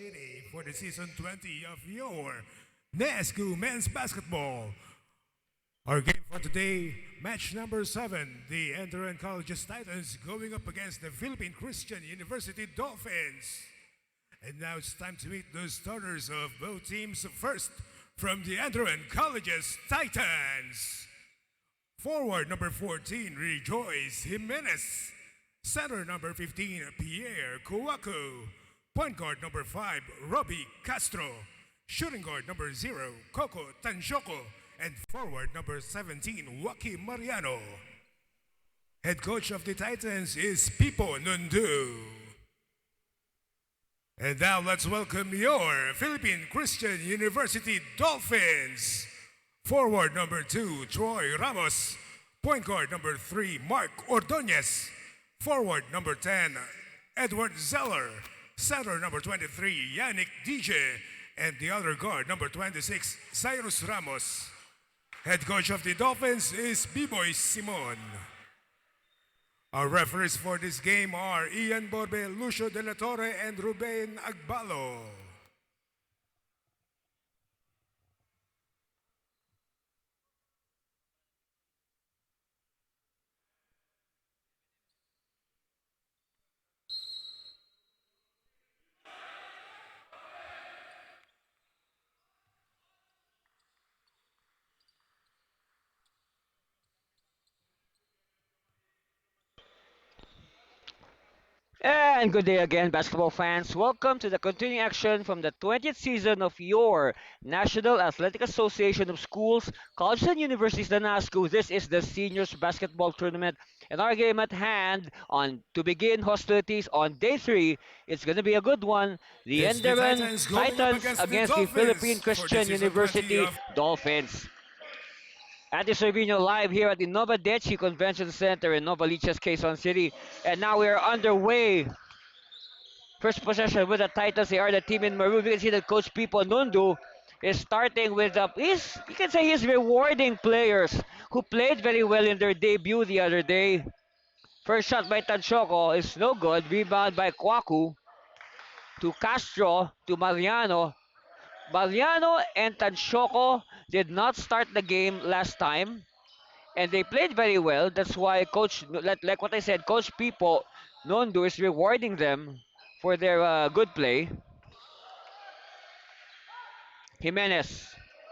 City for the season 20 of your NAASCU men's basketball. Our game for today, match number 7, the Enderun College's Titans going up against the Philippine Christian University Dolphins. And now it's time to meet the starters of both teams. First, from the Enderun College's Titans. Forward number 14, Rejoice Jimenez. Center number 15, Pierre Kuwaku. Point guard number 5, Robbie Castro. Shooting guard number 0, Coco Tanshoko. And forward number 17, Waki Mariano. Head coach of the Titans is Pipo Nundu. And now let's welcome your Philippine Christian University Dolphins. Forward number 2, Troy Ramos. Point guard number 3, Mark Ordonez. Forward number 10, Edward Zeller. Center number 23, Yannick DJ. And the other guard, number 26, Cyrus Ramos. Head coach of the Dolphins is B-Boy Simon. Our referees for this game are Ian Borbe, Lucio De La Torre, and Ruben Agbalo. And good day again, basketball fans. Welcome to the continuing action from the 20th season of your National Athletic Association of Schools, Colleges, and Universities, the NAASCU. This is the Seniors Basketball Tournament, and our game at hand on to begin hostilities on day 3. It's going to be a good one. The It's the Enderun Titans going up Titans against the against the Philippine Dolphins for the Christian season 20 University of Dolphins. At the Servino live here at the Nova Dechi Convention Center in Novaliches, Quezon City. And now we are underway. First possession with the Titans. They are the team in maroon. We can see that Coach Pipo Nundu is starting with you can say he's rewarding players who played very well in their debut the other day. First shot by Tanchoko is no good. Rebound by Kwaku to Castro to Mariano. Mariano and Tanchoko did not start the game last time, and they played very well. That's why like what I said, Coach Pipo Nundu is rewarding them for their good play. Jimenez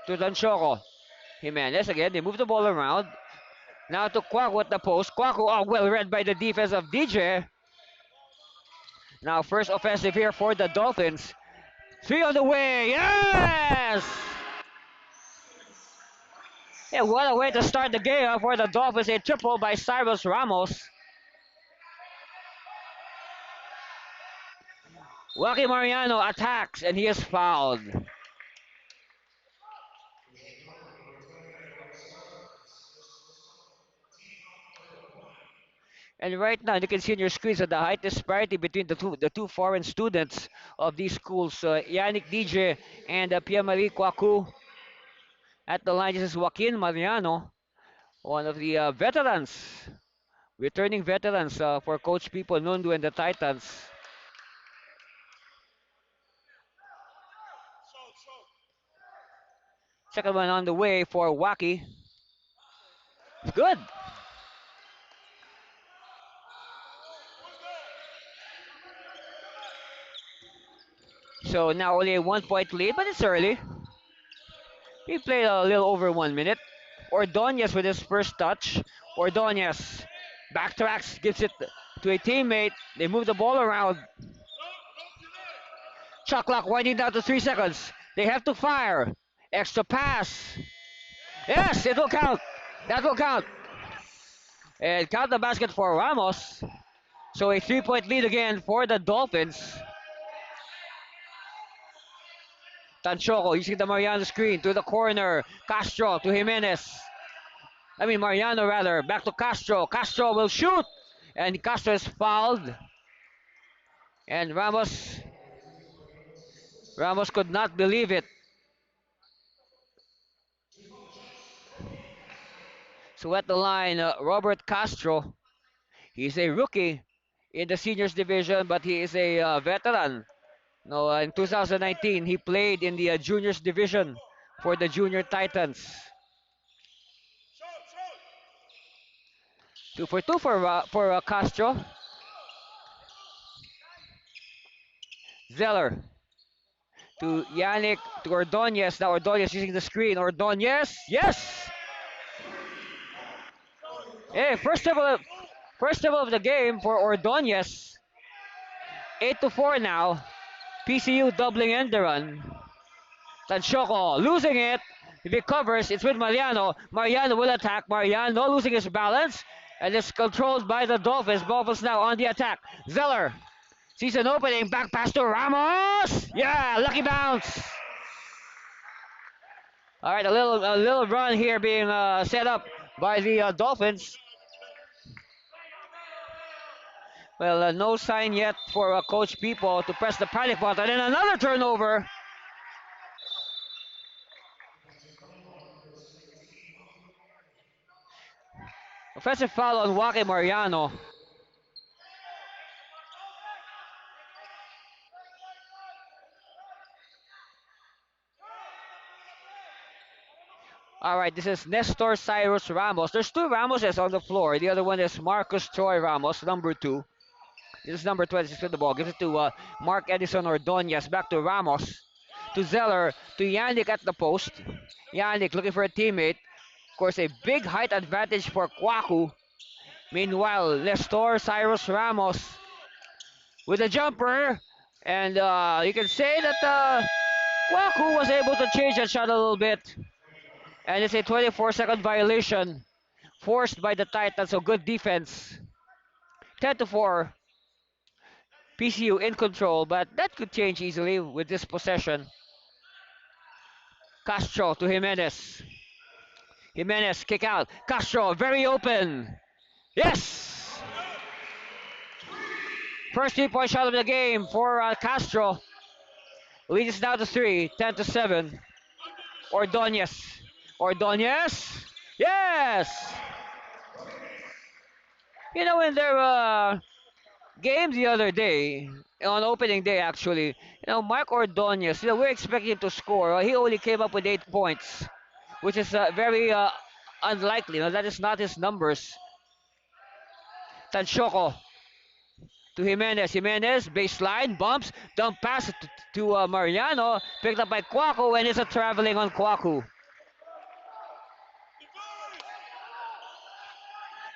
to Danchoko. Jimenez again. They move the ball around. Now to Kwaku at the post. Kwaku, well read by the defense of DJ. Now first offensive here for the Dolphins. 3 on the way. Yes! Yeah, what a way to start the game for the Dolphins. A triple by Cyrus Ramos. Joaquin Mariano attacks and he is fouled. And right now, you can see on your screens that the height disparity between the two foreign students of these schools, Yannick DJ and Pierre-Marie Kwaku. At the line, this is Joaquin Mariano, one of the veterans, returning veterans for Coach Pipo Nundu and the Titans. Second one on the way for Waki. It's good. So now only a 1 point lead, but it's early. We played a little over 1 minute. Ordonez with his first touch. Ordonez backtracks, gives it to a teammate. They move the ball around. Shot clock winding down to 3 seconds. They have to fire. Extra pass. Yes, it will count. That will count. And count the basket for Ramos. So a 3 point lead again for the Dolphins. Tanchoco using the Mariano screen to the corner. Castro to Jimenez. Mariano rather. Back to Castro. Castro will shoot. And Castro is fouled. And Ramos could not believe it. So at the line, Robert Castro. He's a rookie in the seniors division, but he is a veteran No, in 2019, he played in the juniors division for the Junior Titans. 2 for 2 for Castro. Zeller to Yannick to Ordonez. Now Ordonez using the screen. Ordonez, yes. Hey, first double of the game for Ordonez. 8-4 now. PCU doubling Enderun. Tanchoco losing it. He recovers. It's with Mariano. Mariano will attack. Mariano losing his balance. And it's controlled by the Dolphins. Dolphins now on the attack. Zeller sees an opening. Back pass to Ramos. Yeah, lucky bounce. All right, a little run here being set up by the Dolphins. Well, no sign yet for Coach People to press the panic button. And another turnover. Offensive foul on Joaquin Mariano. All right, this is Nestor Cyrus Ramos. There's two Ramoses on the floor. The other one is Marcus Troy Ramos, number 2. This is number 26 with the ball. Gives it to Mark Edison Ordonez. Back to Ramos. To Zeller. To Yannick at the post. Yannick looking for a teammate. Of course, a big height advantage for Kwaku. Meanwhile, Nestor Cyrus Ramos with a jumper. And you can say that Kwaku was able to change that shot a little bit. And it's a 24-second violation forced by the Titans. So good defense. 10-4. PCU in control, but that could change easily with this possession. Castro to Jimenez. Jimenez kick out. Castro very open. Yes! First 3-point shot of the game for Castro. Lead is now to 3, 10-7. Ordonez. Ordonez. Yes! You know, in their game the other day, on opening day actually, Mark Ordonez, we're expecting him to score. He only came up with 8 points, which is very unlikely. That is not his numbers. Tanchoco to Jimenez. Jimenez, baseline, bumps, dump pass to Mariano, picked up by Kwaku, and it's a traveling on Kwaku.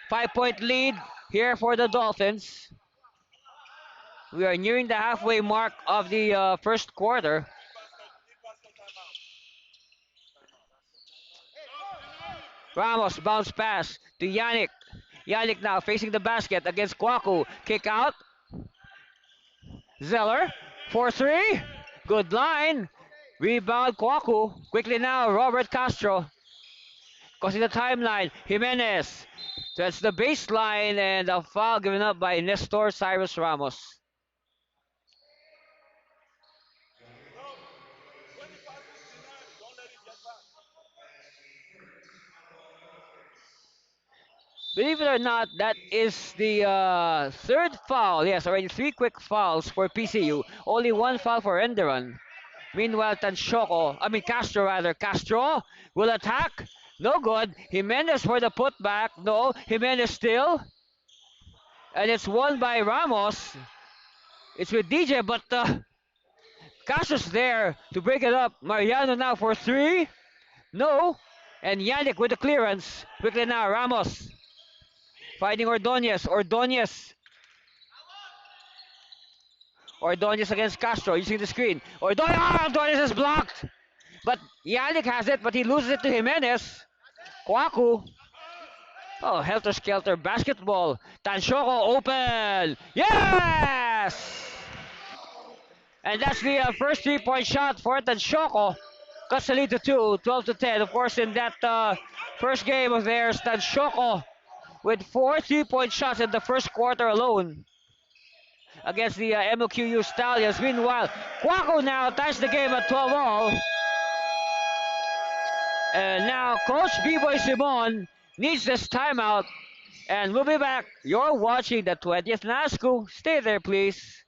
5-point lead here for the Dolphins. We are nearing the halfway mark of the first quarter. Ramos bounce pass to Yannick. Yannick now facing the basket against Kwaku. Kick out. Zeller. 4-3. Good line. Rebound Kwaku. Quickly now, Robert Castro. Crossing the timeline. Jimenez. That's the baseline and a foul given up by Nestor Cyrus Ramos. Believe it or not, that is the third foul. Yes, already 3 quick fouls for PCU. Only 1 foul for Enderun. Meanwhile, Castro rather. Castro will attack. No good. Jimenez for the putback. No. Jimenez still. And it's won by Ramos. It's with DJ, but Castro's there to break it up. Mariano now for 3. No. And Yannick with the clearance. Quickly now, Ramos. Fighting Ordonez. Ordonez against Castro using the screen. Ordonez is blocked. But Yannick has it, but he loses it to Jimenez. Kwaku. Oh, helter-skelter basketball. Tanchoco open. Yes! And that's the first 3-point shot for Tanchoco. Cuts the lead to 2, 12-10. Of course, in that first game of theirs, Tanchoco with 4 3-point shots in the first quarter alone against the MLQU Stallions. Meanwhile, Kwaku now ties the game at 12-all. And now Coach B-Boy Simon needs this timeout. And we'll be back. You're watching the 20th NAASCU. Stay there, please.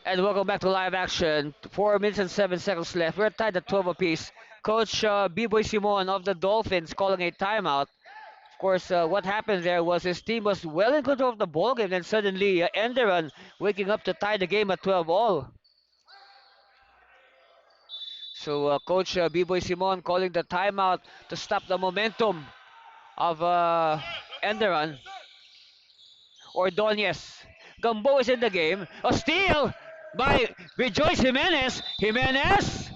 And welcome back to live action. 4 minutes and 7 seconds left. We're tied at 12 apiece. Coach B-Boy Simon of the Dolphins calling a timeout. Of course, what happened there was his team was well in control of the ball game, and suddenly Enderun waking up to tie the game at 12 all. So Coach B-Boy Simon calling the timeout to stop the momentum of Enderun. Ordonez. Gumbo is in the game. A steal by Rejoice Jimenez. Jimenez!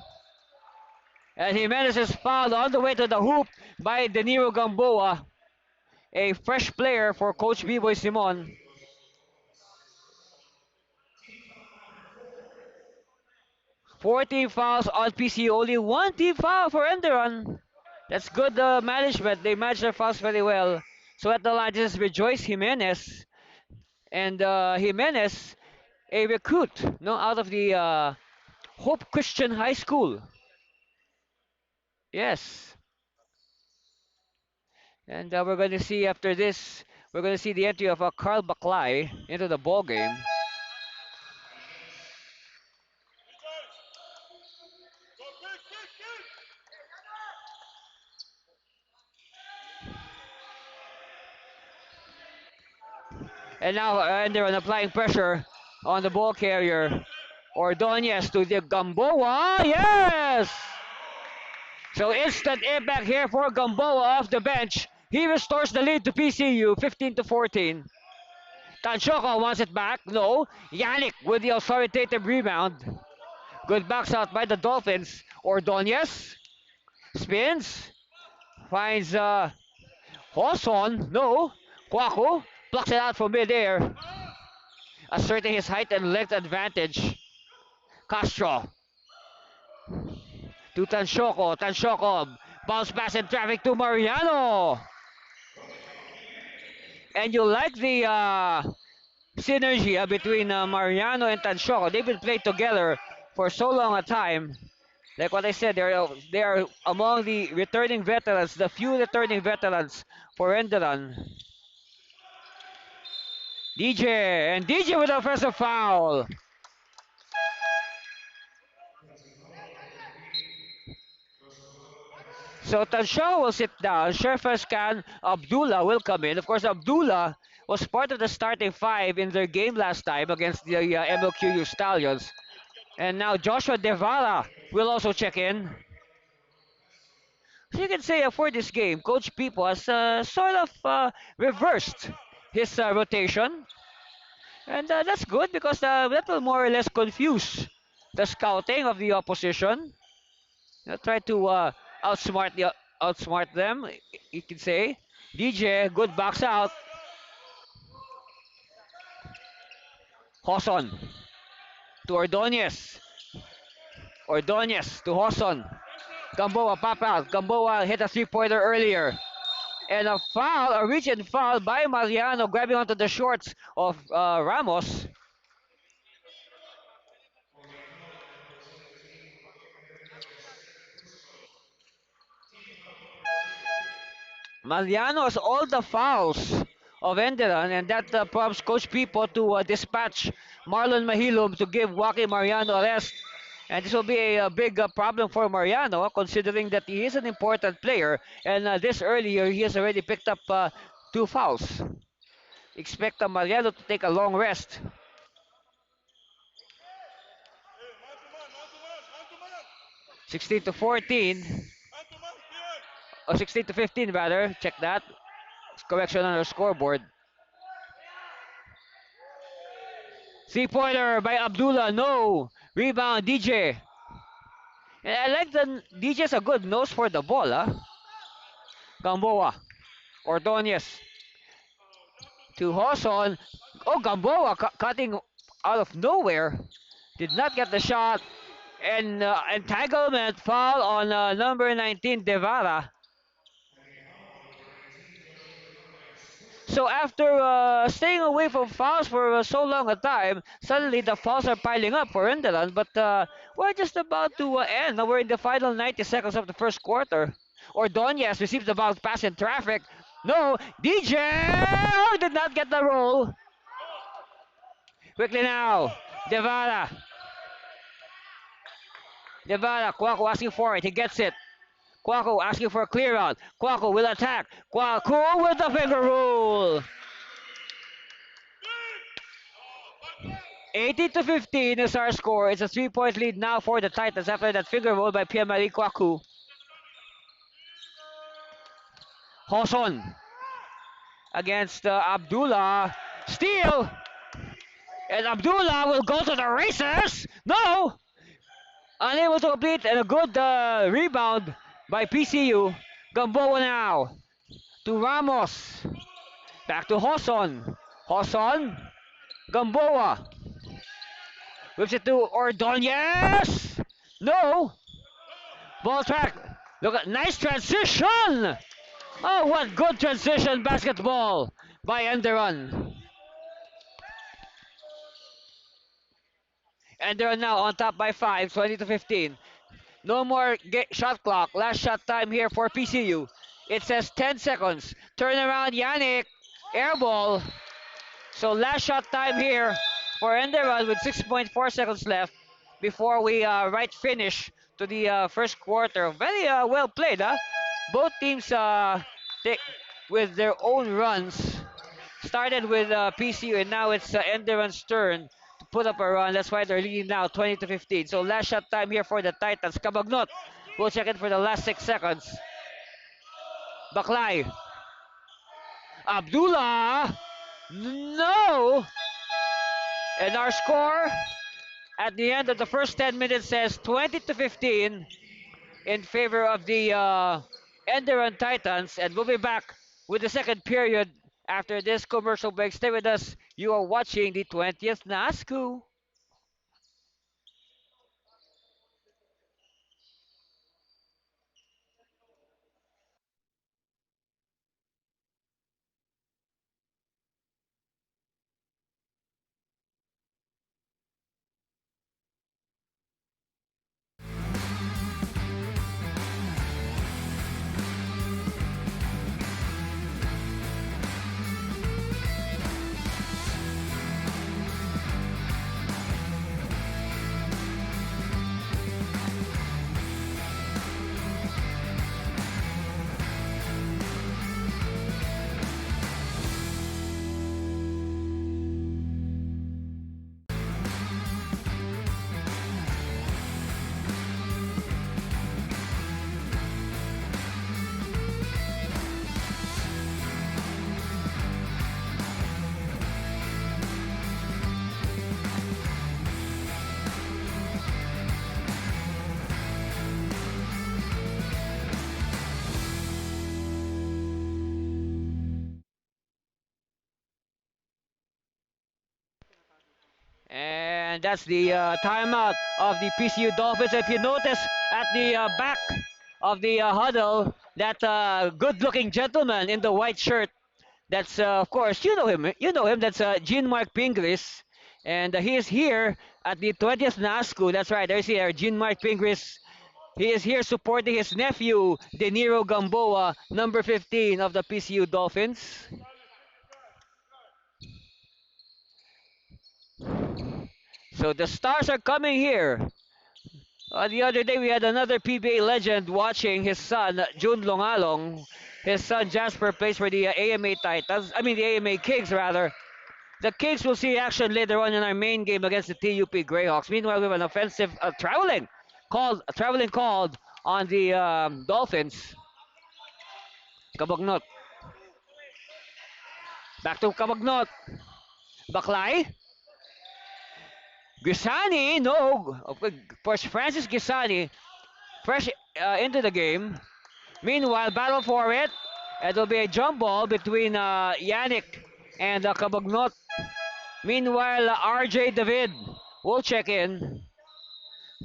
And Jimenez is fouled on the way to the hoop by Deniro Gamboa, a fresh player for Coach B-Boy Simon. 14 fouls on PC, only one team foul for Enderon. That's good management. They manage their fouls very well. So at the line, this is Rejoice Jimenez. And Jimenez, a recruit, no, out of the Hope Christian High School. Yes. And we're going to see after this, we're going to see the entry of Carl Baklay into the ball game. And now Enderon applying pressure on the ball carrier. Ordonez to the Gamboa. Yes! So instant impact here for Gamboa off the bench. He restores the lead to PCU, 15 to 14. Tanchoko wants it back. No. Yannick with the authoritative rebound. Good box out by the Dolphins. Ordonez spins. Finds Hawson. No. Kwaku plucks it out from midair, asserting his height and length advantage. Castro to Tanshoko. Tanshoko bounce pass in traffic to Mariano. And you like the synergy between Mariano and Tanshoko. They've been playing together for so long a time. Like what I said, they are among the returning veterans, the few returning veterans for Enderan. DJ, and DJ with the offensive foul. So Tanshaw will sit down. Sherfas Khan Abdullah will come in. Of course, Abdullah was part of the starting five in their game last time against the MLQU Stallions. And now Joshua Devara will also check in. So you can say for this game, Coach Pipo has sort of reversed his rotation. And that's good because that will more or less confuse the scouting of the opposition. Try to outsmart them, you can say. DJ, good box out. Hoson to Ordonez. Ordonez to Hoson. Gamboa pop out. Gamboa hit a three-pointer earlier. And a foul, a reach and foul by Mariano, grabbing onto the shorts of Ramos. Mariano has all the fouls of Enderan, and that prompts Coach Pipo to dispatch Marlon Mahilum to give Joaquin Mariano a rest. And this will be a big problem for Mariano, considering that he is an important player, and this earlier he has already picked up two fouls. Expect Mariano to take a long rest. Man. 16 to 14. Or 16 to 15 rather. Check that. Correction on our scoreboard. Three-pointer by Abdullah. No. Rebound, DJ. And I like the DJ's a good nose for the ball, huh? Gamboa. Ordonez. To Hoson. Oh, Gamboa cutting out of nowhere. Did not get the shot. And entanglement foul on number 19, Devara. So after staying away from fouls for so long a time, suddenly the fouls are piling up for Enderun. But we're just about to end. Now we're in the final 90 seconds of the first quarter. Ordonez receives the bounce pass in traffic. No, DJ did not get the roll. Quickly now, Devara. Devara. Kwaku asking for it. He gets it. Kwaku asking for a clear out. Kwaku will attack. Kwaku with the finger rule. 18 to 15 is our score. It's a 3-point lead now for the Titans after that finger roll by Pierre-Marie Kwaku. Hoson against Abdullah. Steal! And Abdullah will go to the races. No! Unable to complete and a good rebound by PCU. Gamboa now to Ramos. Back to Hoson. Hoson. Gamboa. Whips it to Ordonez. No. Ball track. Look at nice transition. Oh, what good transition basketball by Enderun. Enderun now on top by 5, 20 to 15. No more shot clock. Last shot time here for PCU. It says 10 seconds. Turn around, Yannick. Air ball. So last shot time here for Enderun with 6.4 seconds left before we right finish to the first quarter. Very well played, huh? Both teams take with their own runs. Started with PCU and now it's Enderun's turn to put up a run. That's why they're leading now 20 to 15. So last shot time here for the Titans. Kabagnot will check in for the last 6 seconds. Baklay. Abdullah. No. And our score at the end of the first 10 minutes says 20 to 15 in favor of the Enderun Titans. And we'll be back with the second period after this commercial break. Stay with us. You are watching the 20th NAASCU. And that's the timeout of the PCU Dolphins. If you notice at the back of the huddle, that good-looking gentleman in the white shirt, that's of course you know him. You know him. That's Jean-Marc Pingris, and he is here at the 20th NAASCU. That's right. There's here Jean-Marc Pingris. He is here supporting his nephew, De Niro Gamboa, number 15 of the PCU Dolphins. So the stars are coming here. The other day we had another PBA legend watching his son, June Longalong. His son Jasper plays for the AMA Titans. I mean the AMA Kings rather. The Kings will see action later on in our main game against the TUP Greyhawks. Meanwhile, we have an offensive traveling called on the Dolphins. Kabagnot. Back to Kabagnot. Baklay. Gisani, no. Francis Gisani, fresh into the game. Meanwhile, battle for it. It'll be a jump ball between Yannick and Kabagnot. Meanwhile, RJ David will check in.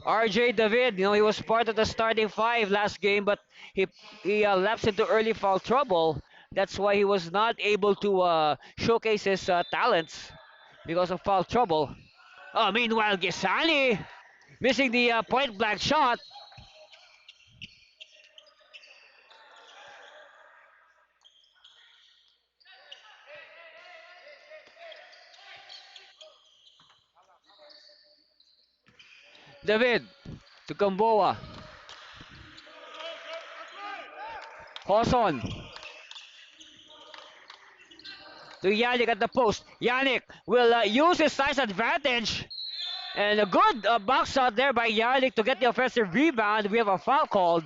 RJ David, he was part of the starting five last game, but he lapsed into early foul trouble. That's why he was not able to showcase his talents because of foul trouble. Meanwhile, Gisani missing the point blank shot. David to Gamboa. Hoson to Yannick at the post. Yannick will use his size advantage. And a good box out there by Yannick to get the offensive rebound. We have a foul called.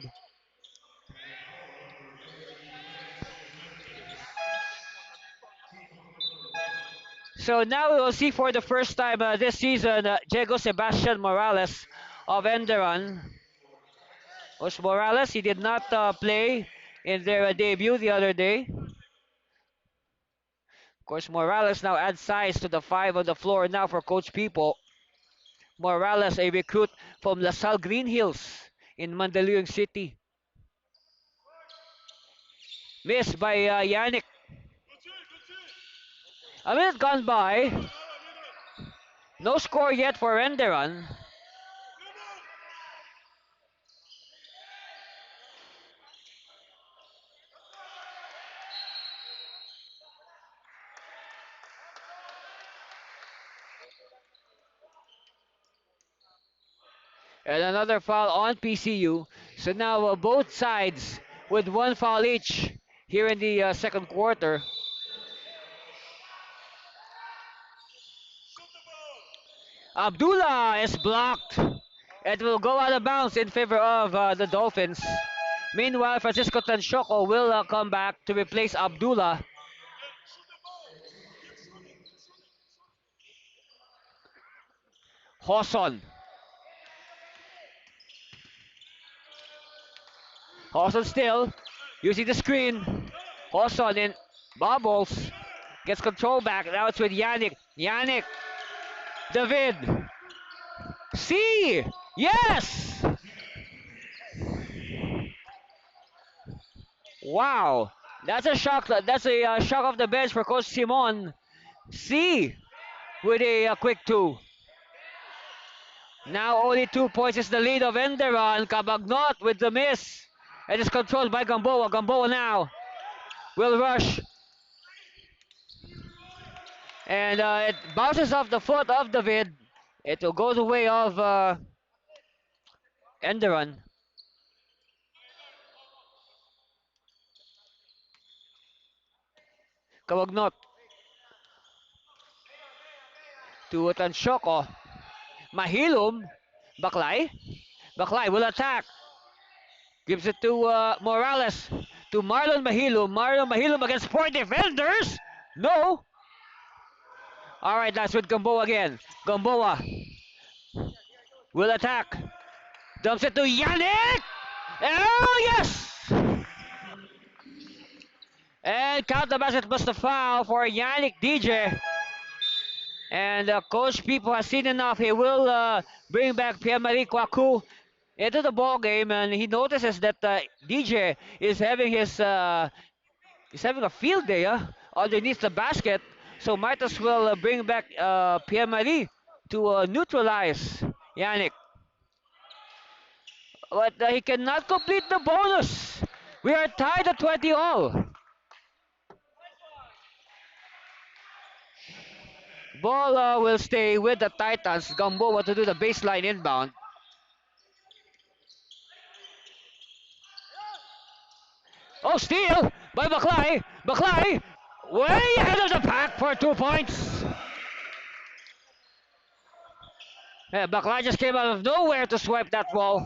So now we will see for the first time this season Diego Sebastian Morales of Enderun. Was Morales, he did not play in their debut the other day. Of course, Morales now adds size to the five on the floor now for Coach People. Morales, a recruit from LaSalle Green Hills in Mandaluyong City. Missed by Yannick. A minute gone by. No score yet for Enderun. And another foul on PCU. So now both sides with one foul each here in the second quarter. Abdullah is blocked. It will go out of bounds in favor of the Dolphins. Meanwhile, Francisco Tanchoco will come back to replace Abdullah. Hoson. Hoson still using the screen. Hoson in bubbles. Gets control back. Now it's with Yannick. Yannick. David. C. Yes. Wow. That's a shock. That's a shock off the bench for Coach Simon. C. With a quick two. Now only 2 points is the lead of Enderon. Cabagnot with the miss. It is controlled by Gamboa. Gamboa now will rush. And it bounces off the foot of David. It will go the way of Enderon. Cabagnot to Tansyoko. Mahilum. Baklay. Baklay will attack. Gives it to Morales. To Marlon Mahilum. Marlon Mahilum against four defenders. No. All right, that's with Gamboa again. Gamboa will attack. Dumps it to Yannick. Oh, yes. And count the basket plus the foul for Yannick DJ. And Coach People has seen enough. He will bring back Pierre-Marie Kwaku into the ball game, and he notices that DJ is having his he's having a field day underneath the basket. So might as well bring back Pierre-Marie to neutralize Yannick. But he cannot complete the bonus. We are tied at 20 all. Ball will stay with the Titans. Gamboa to do the baseline inbound. Oh, steal by Baklay. Baklay way ahead of the pack for 2 points. Yeah, Baklay just came out of nowhere to swipe that ball.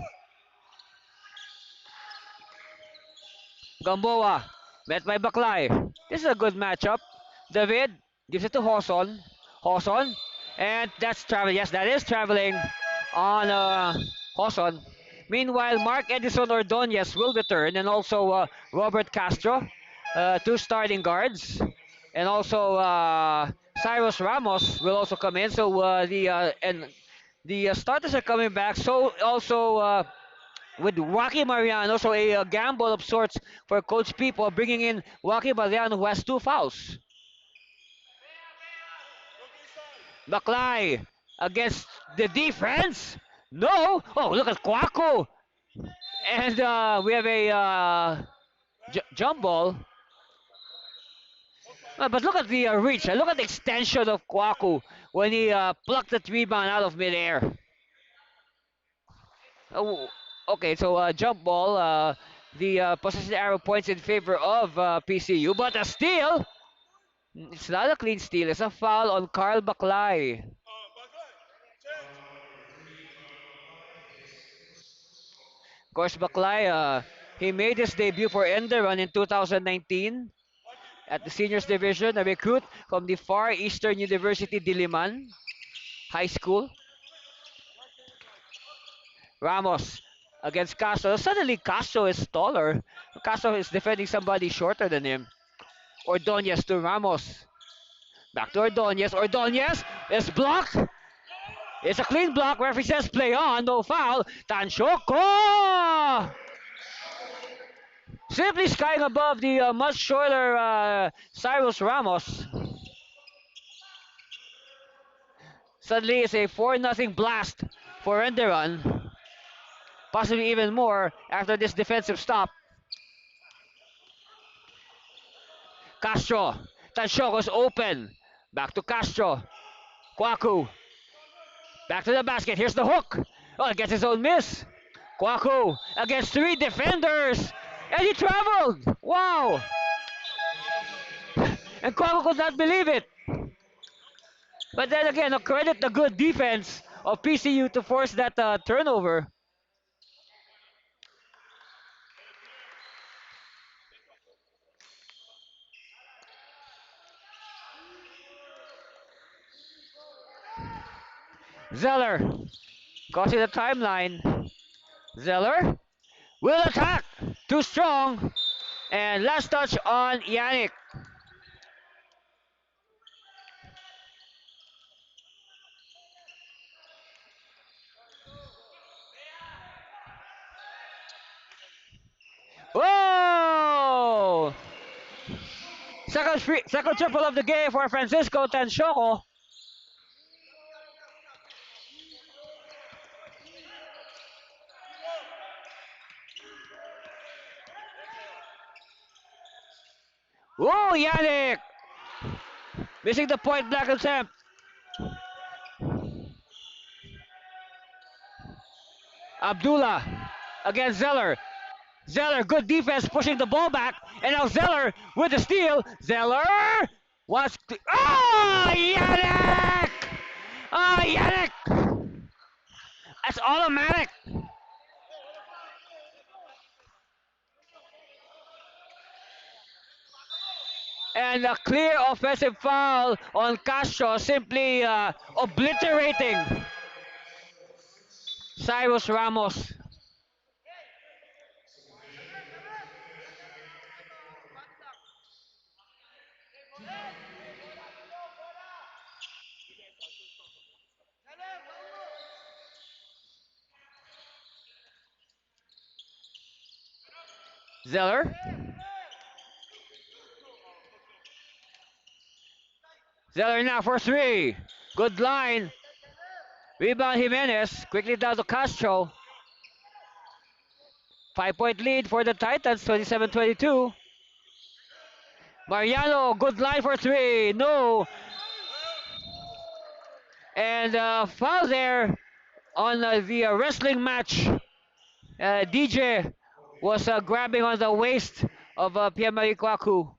Gamboa met by Baklay. This is a good matchup. David gives it to Hoson. Hoson. And that's travel. Yes, that is traveling on Hoson. Meanwhile, Mark Edison Ordonez will return, and also Robert Castro, two starting guards, and also Cyrus Ramos will also come in. So the starters are coming back. So also with Joaquin Mariano, so a gamble of sorts for Coach People, bringing in Joaquin Mariano, who has two fouls. Baklay against the defense. No. Oh, look at Kwaku. And we have a jump ball. But look at the reach. Look at the extension of Kwaku when he plucked that rebound out of midair. Oh, okay, so jump ball. The possession arrow points in favor of PCU, but a steal. It's not a clean steal. It's a foul on Carl Baklay. Of course, Baklay, he made his debut for Enderun in 2019 at the seniors division, a recruit from the Far Eastern University Diliman High School. Ramos against Castro. Suddenly, Castro is taller. Castro is defending somebody shorter than him. Ordonez to Ramos. Back to Ordonez. Ordonez is blocked. It's a clean block. Referee says play on. No foul. Tanchoko! Simply skying above the much shorter Cyrus Ramos. Suddenly, it's a 4-0 blast for Enderun. Possibly even more after this defensive stop. Castro. Tanchoko's open. Back to Castro. Kwaku. Back to the basket. Here's the hook. Oh, gets his own miss. Kwaku against three defenders. And he traveled. Wow. And Kwaku could not believe it. But then again, credit the good defense of PCU to force that turnover. Zeller crossing the timeline. Zeller will attack. Too strong. And last touch on Yannick. Whoa! Second triple of the game for Francisco Tanchoco. Whoa, Yannick! Missing the point blank attempt. Abdullah against Zeller. Zeller, good defense, pushing the ball back. And now Zeller with the steal. Zeller wants to. Oh, Yannick! Oh, Yannick! That's automatic. And a clear offensive foul on Castro, simply obliterating Cyrus Ramos. Zeller. Zeller now for three. Good line. Rebound Jimenez. Quickly down to Castro. 5-point lead for the Titans, 27-22. Mariano, good line for three. No. And foul there on the wrestling match. DJ was grabbing on the waist of Pierre-Marie Kwaku.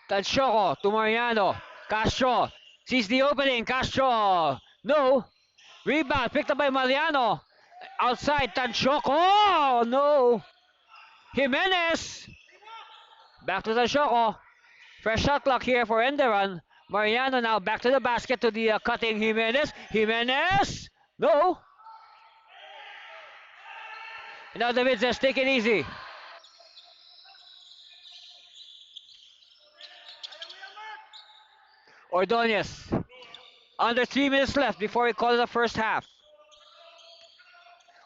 Tanchoco to Mariano. Castro sees the opening. Castro. No. Rebound picked up by Mariano. Outside Tanchoco. No. Jimenez. Back to Tanchoco. Fresh shot clock here for Enderun. Mariano now back to the basket to the cutting Jimenez. Jimenez. No. Now David says take it easy. Ordonez. Under 3 minutes left before we call it the first half.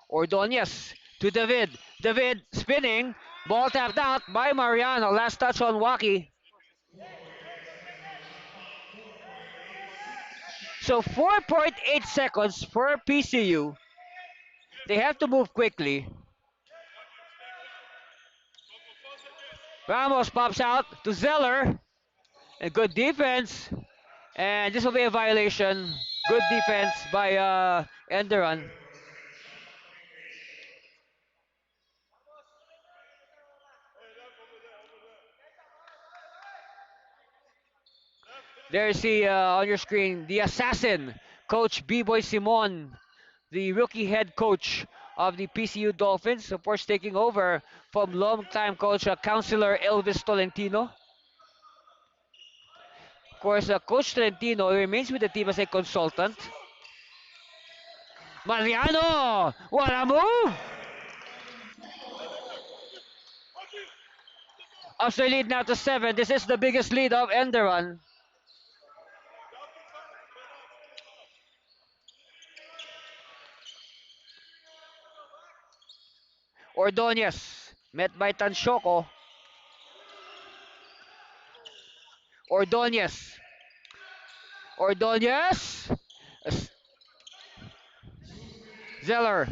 Ordonez to David. David spinning. Ball tapped out by Mariano. Last touch on Waki. So 4.8 seconds for PCU. They have to move quickly. Ramos pops out to Zeller. A good defense. And this will be a violation. Good defense by Enderun. There's the on your screen, the assassin, Coach B-Boy Simon, the rookie head coach of the PCU Dolphins, of course taking over from longtime coach Counselor Elvis Tolentino. Of course, Coach Tolentino remains with the team as a consultant. Mariano, what a move! Ups their lead now to 7. This is the biggest lead of Enderun. Ordonez met by Tanshoko. Ordonez. Ordonez. Zeller.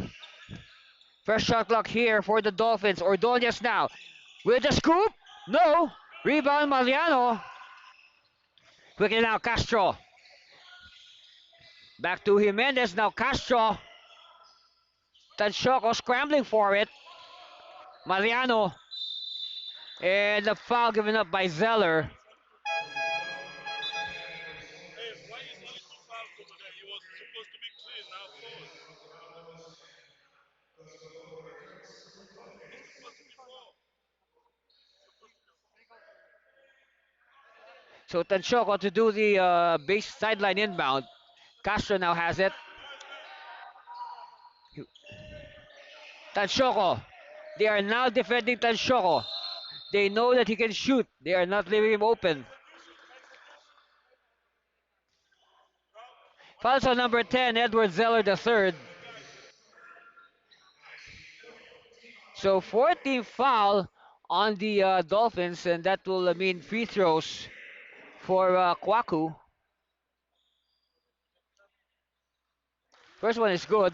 First shot clock here for the Dolphins. Ordonez now. With the scoop. No. Rebound Mariano. Quickly now Castro. Back to Jimenez. Now Castro. Tanshoko scrambling for it. Mariano. And the foul given up by Zeller. So Tanshoko to do the base sideline inbound. Castro now has it. Tanshoko. They are now defending Tanshoko. They know that he can shoot. They are not leaving him open. Fouls on number 10, Edward Zeller III. So 14th foul on the Dolphins, and that will mean free throws for Kwaku. First one is good.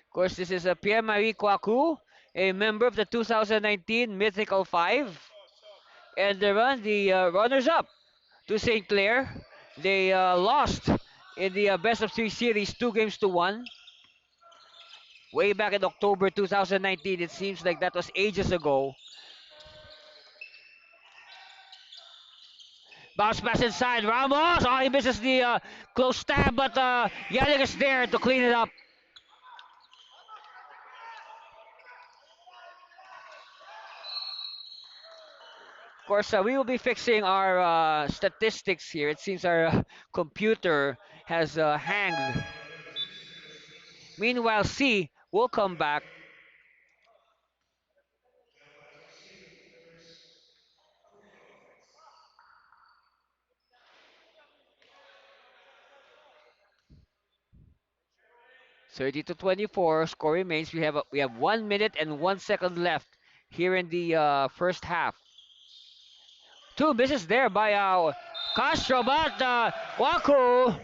Of course, this is a Pierre-Marie Kwaku, a member of the 2019 Mythical Five. And they run the runners-up to St. Clair. They lost in the best of three series, 2-1. Way back in October 2019, it seems like that was ages ago. Bounce pass inside, Ramos! Oh, he misses the close stab, but Yannick is there to clean it up. Of course, we will be fixing our statistics here. It seems our computer has hanged. Meanwhile, C will come back. Thirty to 24. Score remains. We have 1 minute and 1 second left here in the first half. Two misses there by Castro, but Waku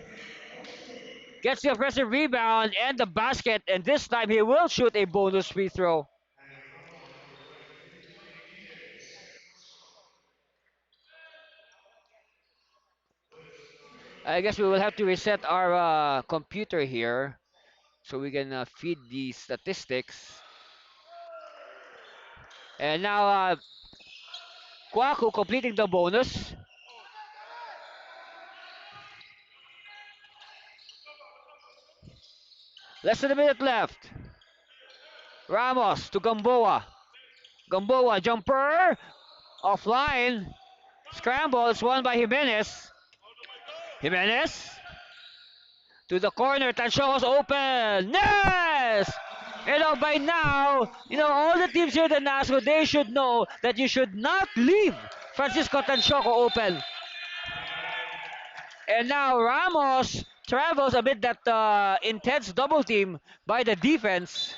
gets the offensive rebound and the basket, and this time he will shoot a bonus free throw. I guess we will have to reset our computer here so we can feed the statistics. And now Kwaku completing the bonus. Less than a minute left. Ramos to Gamboa. Gamboa jumper offline. Scramble is won by Jimenez. Jimenez to the corner. Tancho's open. Yes! By now, all the teams here at the NAASCU, they should know that you should not leave Francisco Tanchoco open. And now Ramos travels amid that intense double team by the defense.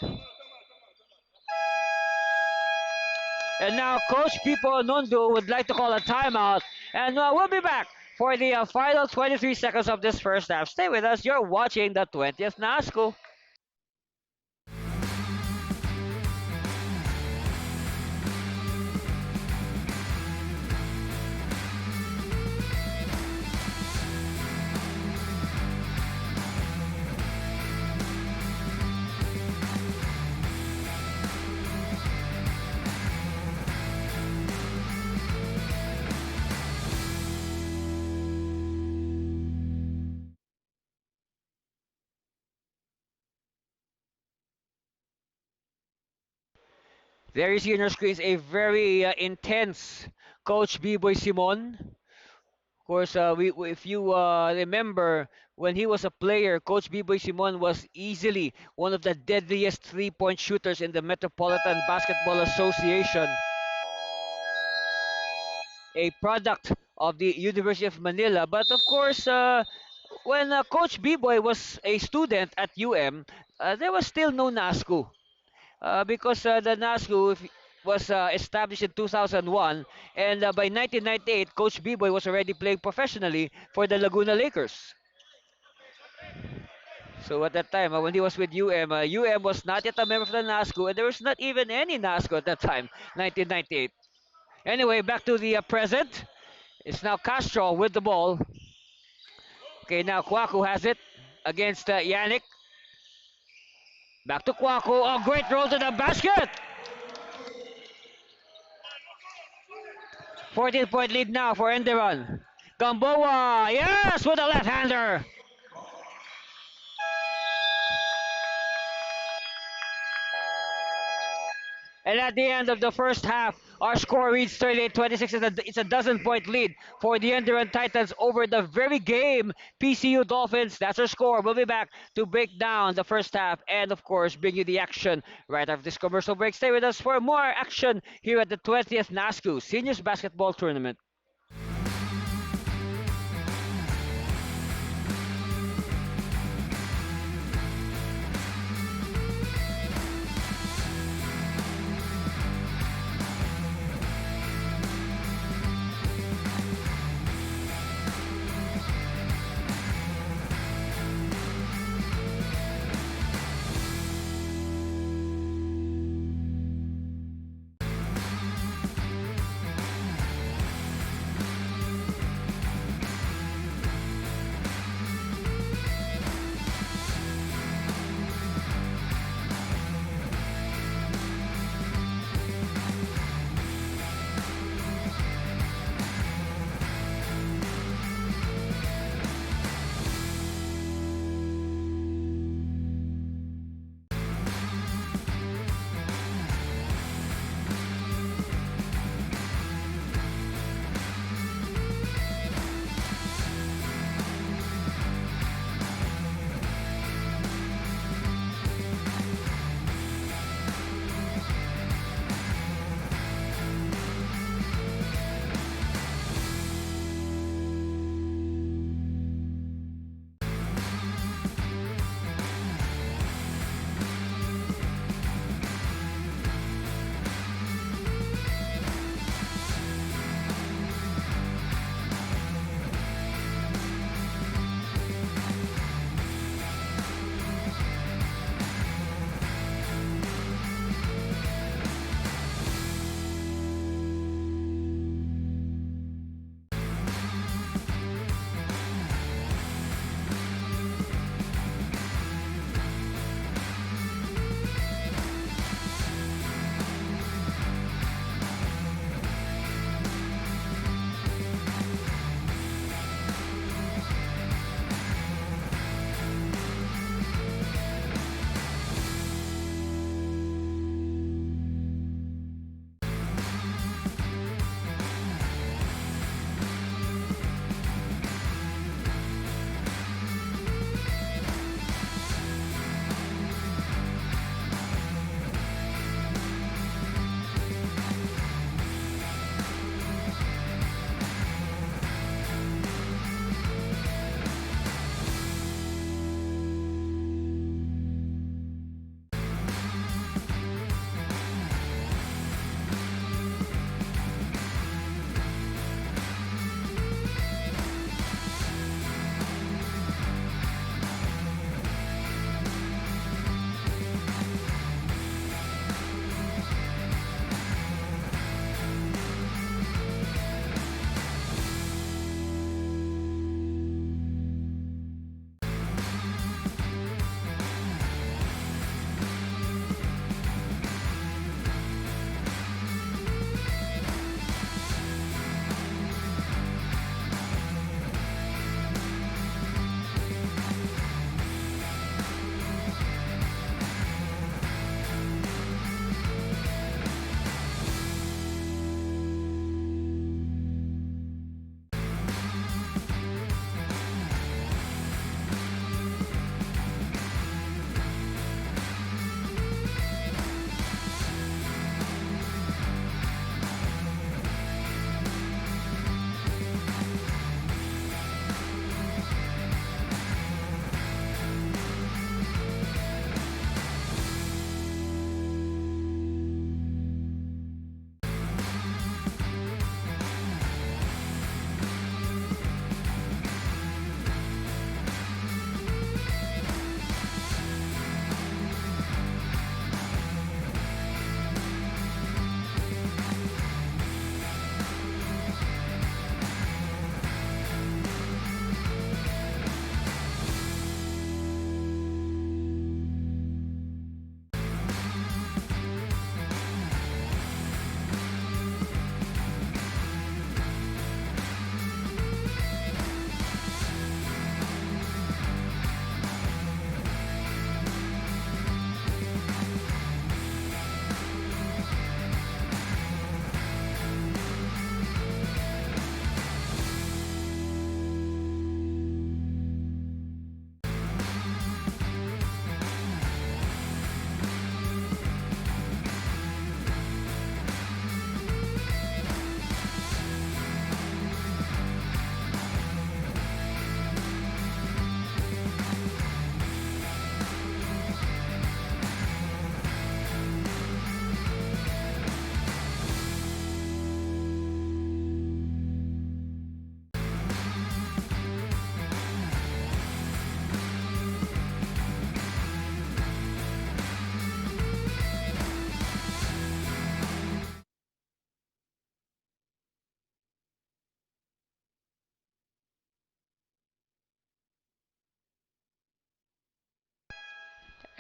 And now Coach Pipo Nundu would like to call a timeout. And we'll be back for the final 23 seconds of this first half. Stay with us. You're watching the 20th NAASCU. There you see on your screens a very intense Coach B-Boy Simon. Of course, if you remember, when he was a player, Coach B-Boy Simon was easily one of the deadliest three-point shooters in the Metropolitan Basketball Association, a product of the University of Manila. But of course, when Coach B-Boy was a student at UM, there was still no NAASCU. Because the NASCU was established in 2001, and by 1998, Coach B-Boy was already playing professionally for the Laguna Lakers. So at that time, when he was with UM, UM was not yet a member of the NASCU, and there was not even any NASCU at that time, 1998. Anyway, back to the present. It's now Castro with the ball. Okay, now Kwaku has it against Yannick. Back to Kwaku. Oh, great roll to the basket. 14-point lead now for Enderun. Gamboa, yes, with a left-hander. And at the end of the first half, our score reads 38-26. It's a dozen-point lead for the Enderun Titans over the very game PCU Dolphins. That's our score. We'll be back to break down the first half and, of course, bring you the action right after this commercial break. Stay with us for more action here at the 20th NASCU Seniors Basketball Tournament.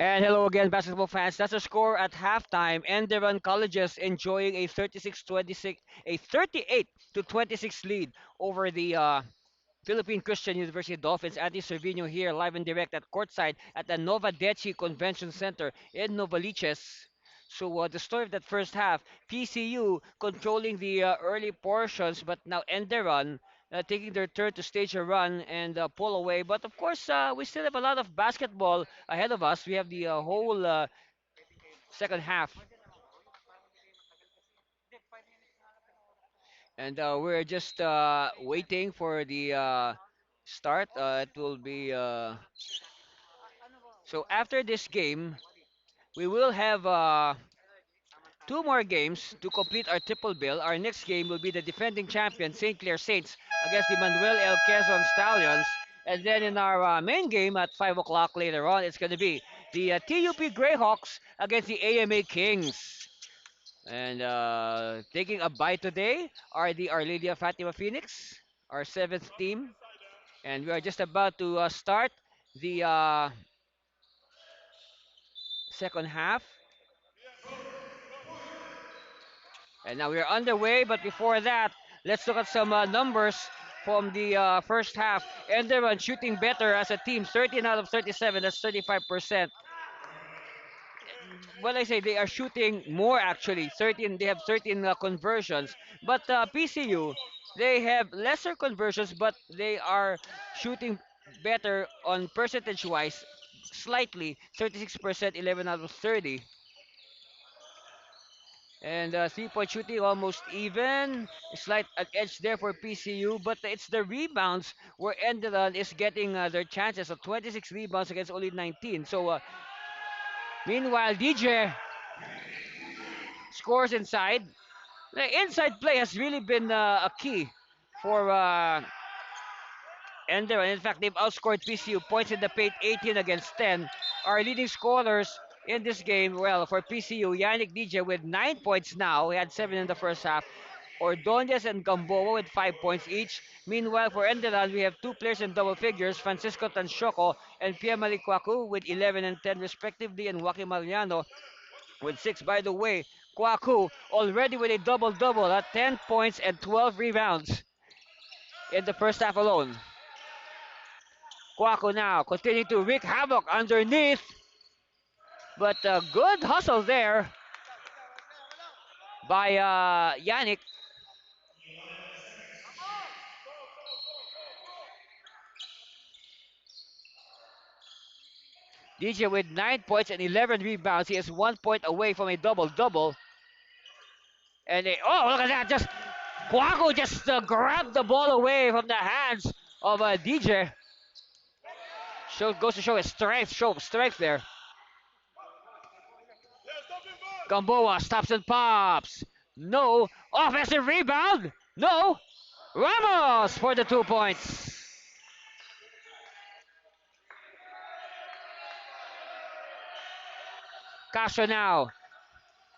And hello again, basketball fans. That's the score at halftime. Enderun Colleges enjoying a 36-26, a 38 to 26 lead over the Philippine Christian University Dolphins. Andy Cervino here, live and direct at courtside at the Nova Deci Convention Center in Novaliches. So the story of that first half, PCU controlling the early portions, but now Enderun taking their turn to stage a run and pull away. But of course, we still have a lot of basketball ahead of us. We have the whole second half, and we're just waiting for the start. It will be so after this game, we will have two more games to complete our triple bill. Our next game will be the defending champion St. Clair Saints against the Manuel El Quezon Stallions. And then in our main game at 5 o'clock later on, it's going to be the TUP Greyhawks against the AMA Kings. And taking a bye today are the Our Lady of Fatima Phoenix, our seventh team. And we are just about to start the second half. And now we are underway, but before that, let's look at some numbers from the first half. Enderun shooting better as a team, 13 out of 37, that's 35%. What I say, they are shooting more actually. 13, they have 13 conversions. But PCU, they have lesser conversions, but they are shooting better on percentage-wise, slightly, 36%, 11 out of 30. And three-point shooting almost even. Slight edge there for PCU, but it's the rebounds where Enderun is getting their chances of 26 rebounds against only 19. So meanwhile, DJ scores inside. The inside play has really been a key for Enderun. In fact, they've outscored PCU points in the paint 18 against 10. Our leading scorers in this game, well, for PCU, Yannick DJ with 9 points now. He had 7 in the first half. Ordonez and Gamboa with 5 points each. Meanwhile, for Enderun, we have two players in double figures, Francisco Tanshoco and Pierre Malikwaku with 11 and 10 respectively, and Joaquin Mariano with 6. By the way, Kwaku already with a double-double at 10 points and 12 rebounds in the first half alone. Kwaku now continuing to wreak havoc underneath, but good hustle there by Yannick. DJ with 9 points and 11 rebounds. He is 1 point away from a double-double. And oh, look at that! Just Kwaku just grabbed the ball away from the hands of DJ. Goes to show his strength. Show strength there. Gamboa stops and pops. No. Offensive rebound. No. Ramos for the 2 points. Castro now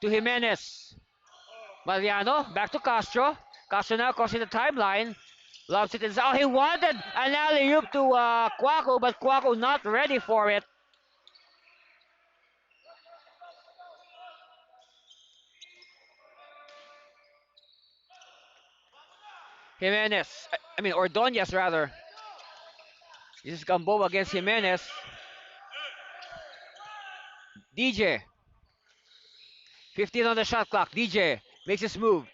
to Jimenez. Mariano back to Castro. Castro now crossing the timeline. Loves it inside. Oh, he wanted an alley-oop to Kwaku, but Kwaku not ready for it. Jimenez. I mean, Ordonez rather. This is Gamboa against Jimenez. DJ. 15 on the shot clock. DJ makes his move.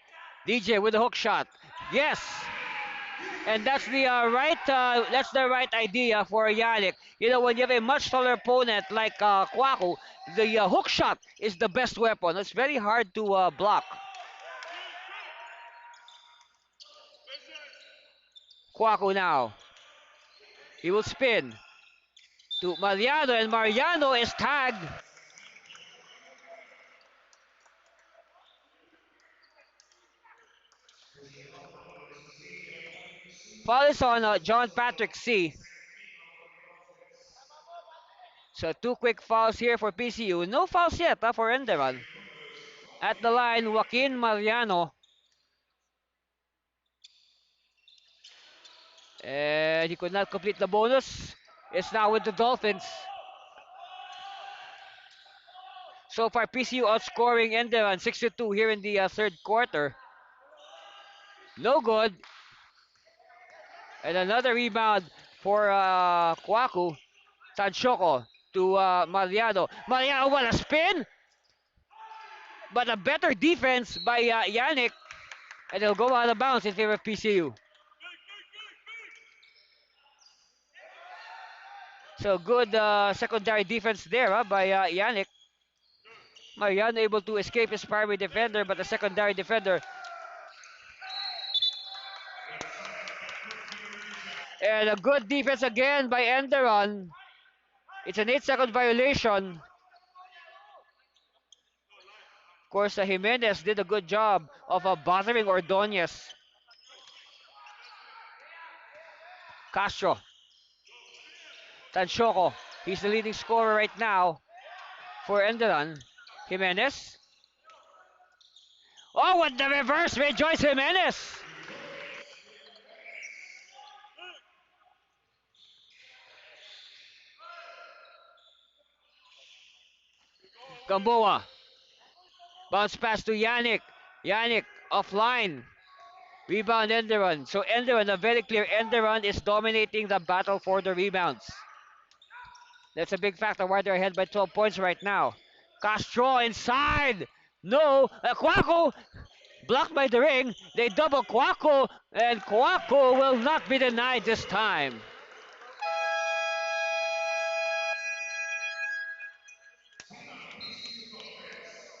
DJ with the hook shot. Yes. And that's the right idea for Yannick. You know, when you have a much taller opponent like Kwaku, the hook shot is the best weapon. It's very hard to block. Kwaku now. He will spin to Mariano, and Mariano is tagged. Foul is on John Patrick C. So two quick fouls here for PCU. No fouls yet for Enderun. At the line, Joaquin Mariano. And he could not complete the bonus. It's now with the Dolphins. So far, PCU outscoring Enderun 6-2 here in the third quarter. No good. And another rebound for Kwaku. Tanchoko to Mariano. Mariano, what a spin! But a better defense by Yannick. And it'll go out of bounds in favor of PCU. So good secondary defense there by Yannick. Mariano able to escape his primary defender, but the secondary defender. And a good defense again by Enderon. It's an 8-second violation. Of course, Jimenez did a good job of bothering Ordonez. Castro. Tanchoko. He's the leading scorer right now for Enderon. Jimenez. Oh, what the reverse by Joyce Jimenez! Gamboa. Bounce pass to Yannick. Yannick offline. Rebound Enderun. So Enderun, a very clear Enderun is dominating the battle for the rebounds. That's a big factor why they're ahead by 12 points right now. Castro inside. No. Kwaku blocked by the ring. They double Kwaku, and Kwaku will not be denied this time.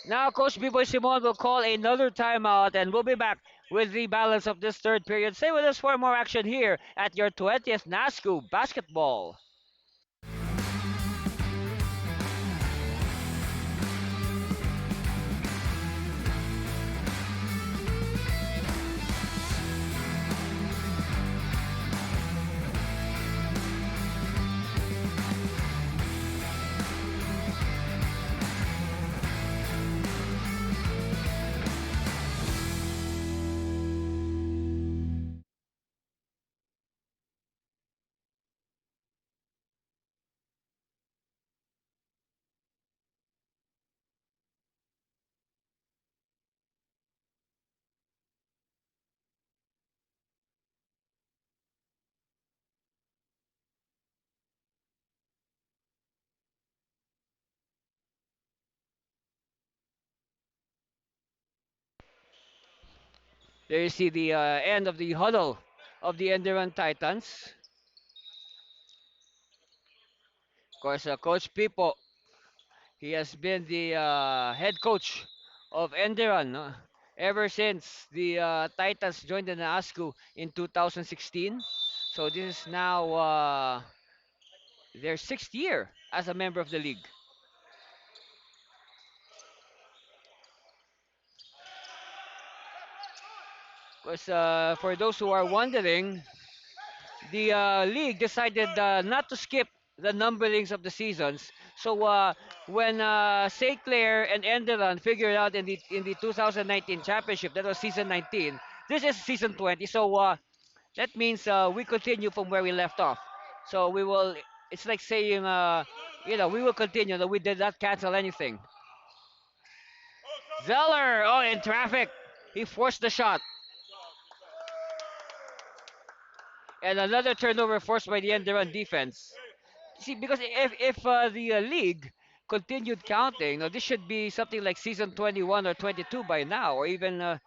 Now Coach B-Boy Simon will call another timeout, and we'll be back with the balance of this third period. Stay with us for more action here at your 20th NAASCU basketball. There you see the end of the huddle of the Enderun Titans. Of course, Coach Pipo, he has been the head coach of Enderun ever since the Titans joined the NAASCU in 2016. So this is now their sixth year as a member of the league. Because for those who are wondering, the league decided not to skip the numberings of the seasons. So when St. Clair and Enderun figured out in the 2019 championship, that was season 19. This is season 20. So that means we continue from where we left off. So we will. It's like saying, we will continue. That we did not cancel anything. Zeller, oh, in traffic, he forced the shot. And another turnover forced by the Enderun defense. See, because if the league continued counting, this should be something like season 21 or 22 by now, or even.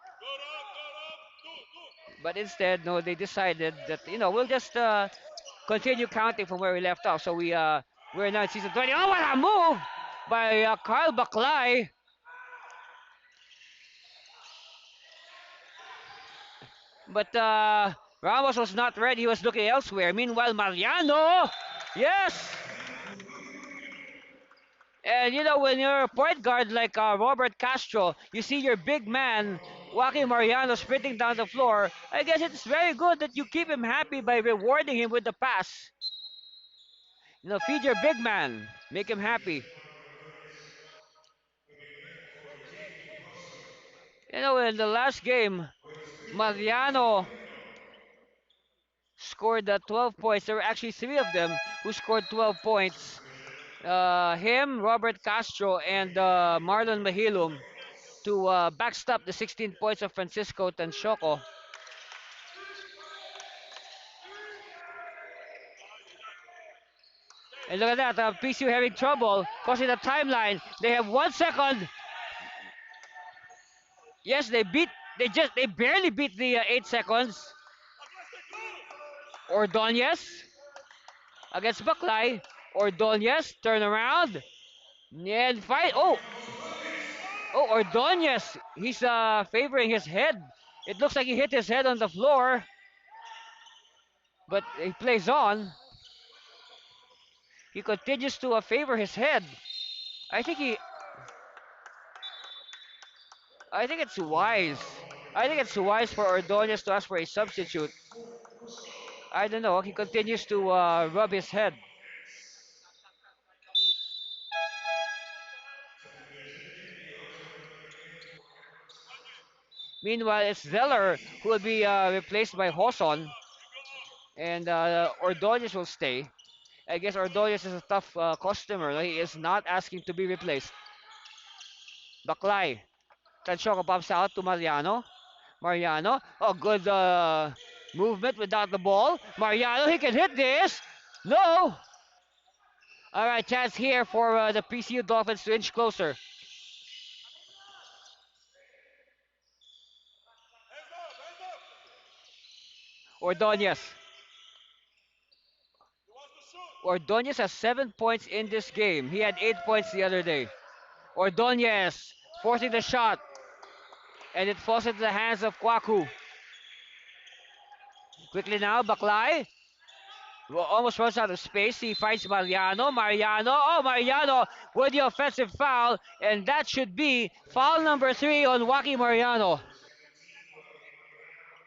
But instead, no, they decided that we'll just continue counting from where we left off. So we're now in season 20. Oh, what a move by Carl Baklay! But Ramos was not ready. He was looking elsewhere. Meanwhile, Mariano, yes. And when you're a point guard like Robert Castro, you see your big man, Joaquin Mariano, sprinting down the floor. I guess it's very good that you keep him happy by rewarding him with the pass. Feed your big man, make him happy. In the last game, Mariano scored 12 points. There were actually three of them who scored 12 points. him, Robert Castro, and Marlon Mahilum to backstop the 16 points of Francisco Tanchoco. And look at that, PCU having trouble, causing the timeline. They have 1 second. Yes, they barely beat the 8 seconds. Ordonez against Baklay. Ordonez, turn around. And fight. Oh, Ordonez. He's favoring his head. It looks like he hit his head on the floor. But he plays on. He continues to favor his head. I think he. I think it's wise. I think it's wise for Ordonez to ask for a substitute. I don't know. He continues to rub his head. Meanwhile, it's Zeller who will be replaced by Hoson, and Ordonez will stay. I guess Ordonez is a tough customer. He is not asking to be replaced. Baklay. Tanchoco pops out to Mariano. Mariano. Oh, good movement without the ball. Mariano, he can hit this. No. All right, chance here for the PCU Dolphins to inch closer. Ordonez. Ordonez has 7 points in this game. He had 8 points the other day. Ordonez forcing the shot, and it falls into the hands of Kwaku. Quickly now, Baklay. Almost runs out of space. He finds Mariano. Mariano with the offensive foul, and that should be foul number 3 on Waki Mariano.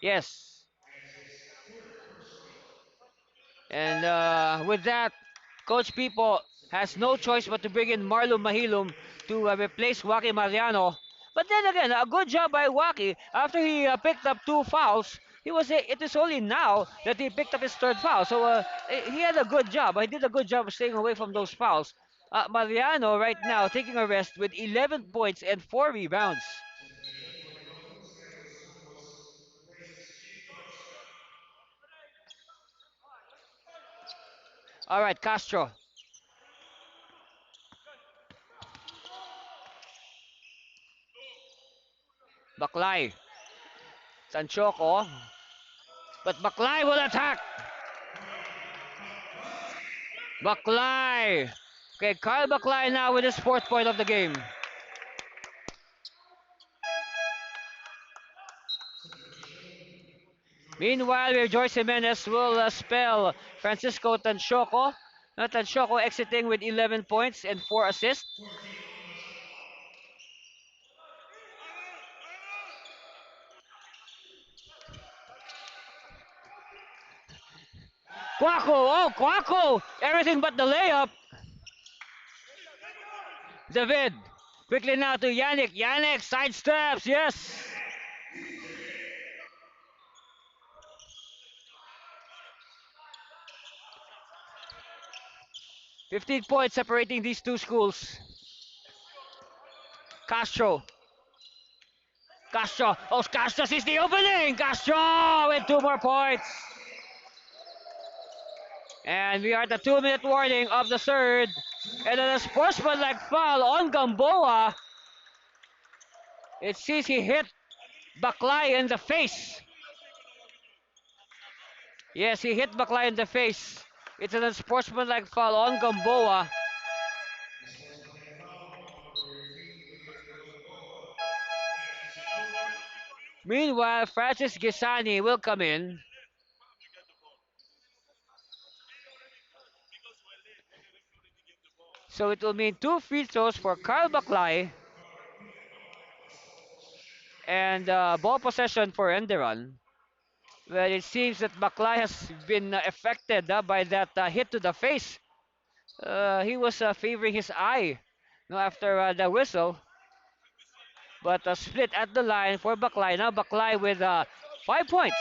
Yes. And with that, Coach Pipo has no choice but to bring in Marlon Mahilum to replace Waki Mariano. But then again, a good job by Waki. After he picked up 2 fouls, it is only now that he picked up his third foul. So he had a good job. He did a good job of staying away from those fouls. Mariano right now taking a rest with 11 points and 4 rebounds. All right, Castro. Baklay. Sanchoco. But Baklay will attack. Baklay. Okay, Kyle Baklay now with his 4th point of the game. Meanwhile, Joyce Jimenez will spell Francisco Tanchoco. Tanchoco exiting with 11 points and 4 assists. Quaco! Everything but the layup. David. Quickly now to Yannick. Yannick sidesteps. Yes. 15 points separating these two schools. Castro. Oh, Castro sees the opening. Castro with 2 more points. And we are at the 2-minute warning of the third. And then a sportsmanlike foul on Gamboa. It seems he hit Baklay in the face. Yes, he hit Baklay in the face. It's an unsportsmanlike foul on Gamboa. Meanwhile, Francis Gisani will come in. So it will mean 2 free throws for Carl Baklay and ball possession for Enderun. Well, it seems that Baklay has been affected by that hit to the face. He was favoring his eye after the whistle. But a split at the line for Baklay. Now Baklay with 5 points.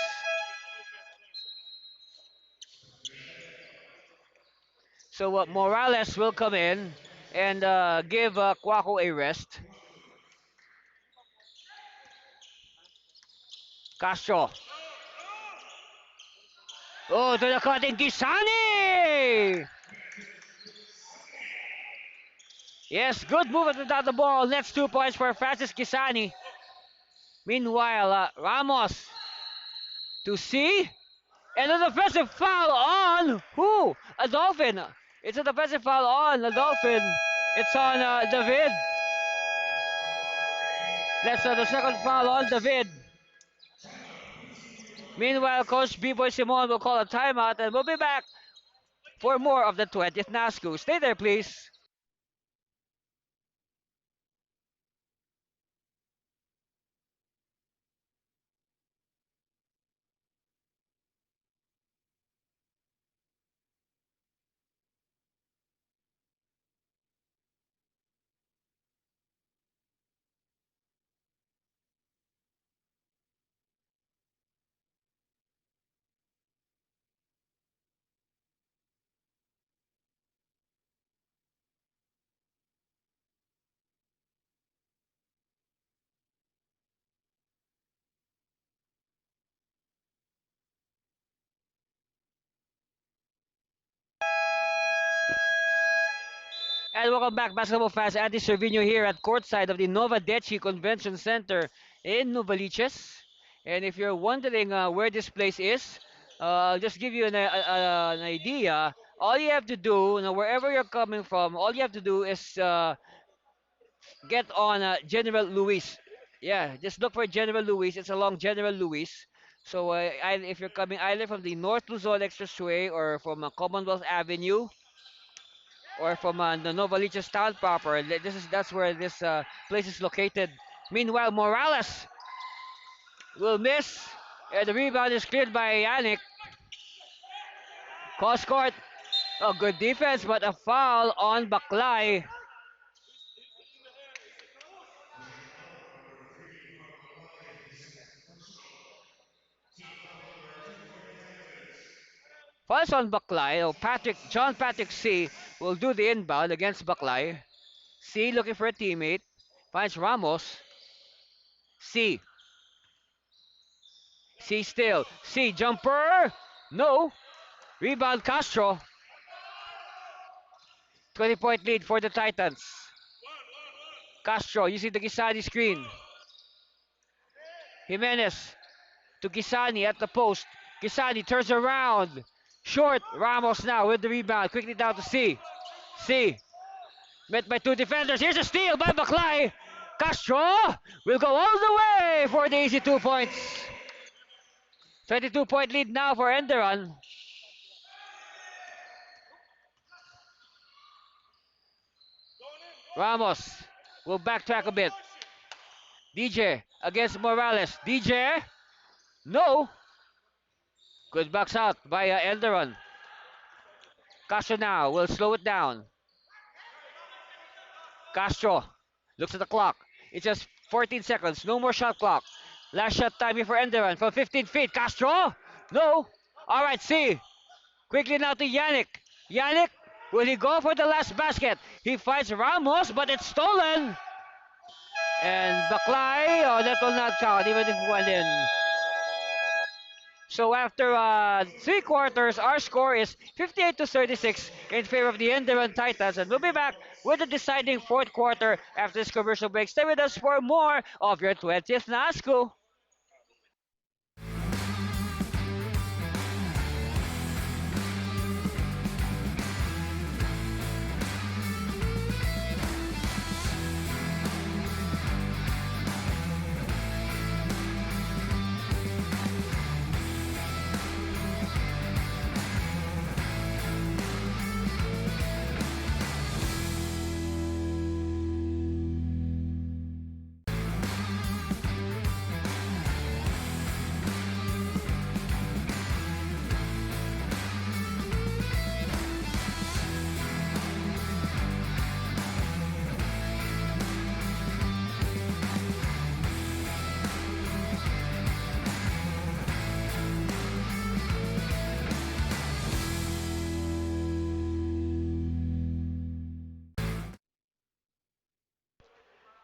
So Morales will come in and give Kwaku a rest. Castro. Oh, to the cutting Kisani! Yes, good movement without the ball. That's 2 points for Francis Kisani. Meanwhile, Ramos to C. And a defensive foul on who? A Dolphin. It's a defensive foul on a Dolphin. It's on David. That's the second foul on David. Meanwhile, Coach B-Boy Simon will call a timeout and we'll be back for more of the 20th NAASCU. Stay there, please. And welcome back, basketball fans. Andy Cervino here at courtside of the Nova Deci Convention Center in Novaliches. And if you're wondering where this place is, I'll just give you an idea. All you have to do, wherever you're coming from, all you have to do is get on General Luis. Yeah, just look for General Luis. It's along General Luis. So if you're coming either from the North Luzon Expressway or from Commonwealth Avenue, or from the Novaliches town proper. That's where this place is located. Meanwhile, Morales will miss, and the rebound is cleared by Yannick. Cross court. Oh, good defense, but a foul on Baklay. Fouls on Baklay. Oh, John Patrick C will do the inbound against Baklay. C looking for a teammate. Finds Ramos. C. C still. C jumper. No. Rebound Castro. 20-point lead for the Titans. Castro using the Gisani screen. Jimenez to Gisani at the post. Gisani turns around. Short. Ramos now with the rebound. Quickly down to C. C. Met by two defenders. Here's a steal by Baklay. Castro will go all the way for the easy 2 points. 22-point lead now for Enderun. Ramos will backtrack a bit. DJ against Morales. DJ. No. Good box out by Enderun. Castro now will slow it down. Castro looks at the clock. It's just 14 seconds. No more shot clock. Last shot time here for Enderun from 15 feet. Castro. No. All right, see. Quickly now to Yannick. Yannick, will he go for the last basket? He fights Ramos, but it's stolen. And Baklay, oh, that will not count, even if it went in. So after 3 quarters, our score is 58-36 in favor of the Enderun Titans. And we'll be back with the deciding fourth quarter after this commercial break. Stay with us for more of your 20th NAASCU.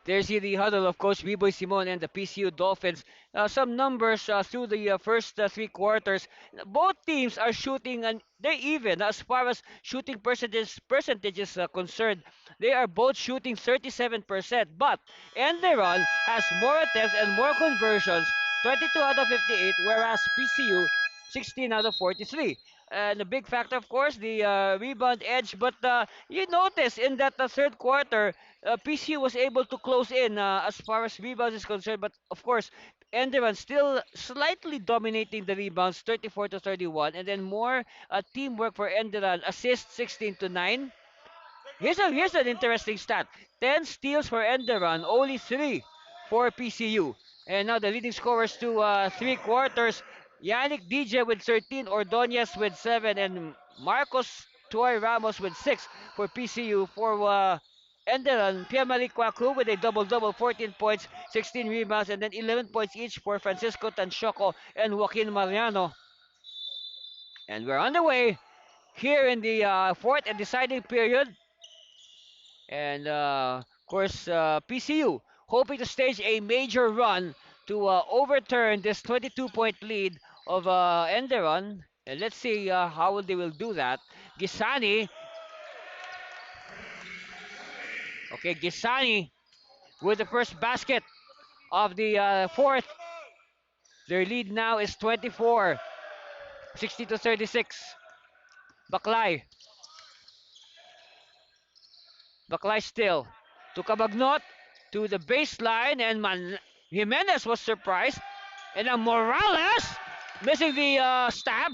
There's the huddle of Coach B-Boy Simon and the PCU Dolphins. Some numbers through the first three quarters. Both teams are shooting, and they're even as far as shooting percentage is concerned. They are both shooting 37%, but Enderon has more attempts and more conversions, 22 out of 58, whereas PCU 16 out of 43. And a big factor, of course, the rebound edge. But you notice in that third quarter, PC was able to close in as far as rebounds is concerned, but of course, Enderun still slightly dominating the rebounds, 34 to 31, and then more teamwork for Enderun, assists 16 to 9. Here's an interesting stat: 10 steals for Enderun, only 3 for PCU. And now the leading scorers to three quarters: Yannick DJ with 13, Ordonez with 7, and Marcos Toy Ramos with 6 for PCU. For Enderun, Pierre-Marie Kwaku with a double-double, 14 points, 16 rebounds, and then 11 points each for Francisco Tanchoco and Joaquin Mariano. And we're on the way here in the fourth and deciding period. And of course, PCU hoping to stage a major run to overturn this 22-point lead of Enderon. And let's see how they will do that. Gisani, okay, Gisani with the first basket of the fourth. Their lead now is 24, 60 to 36. Baklay, Baklay still to Cabagnot to the baseline, and Jimenez was surprised. And now Morales missing the stab.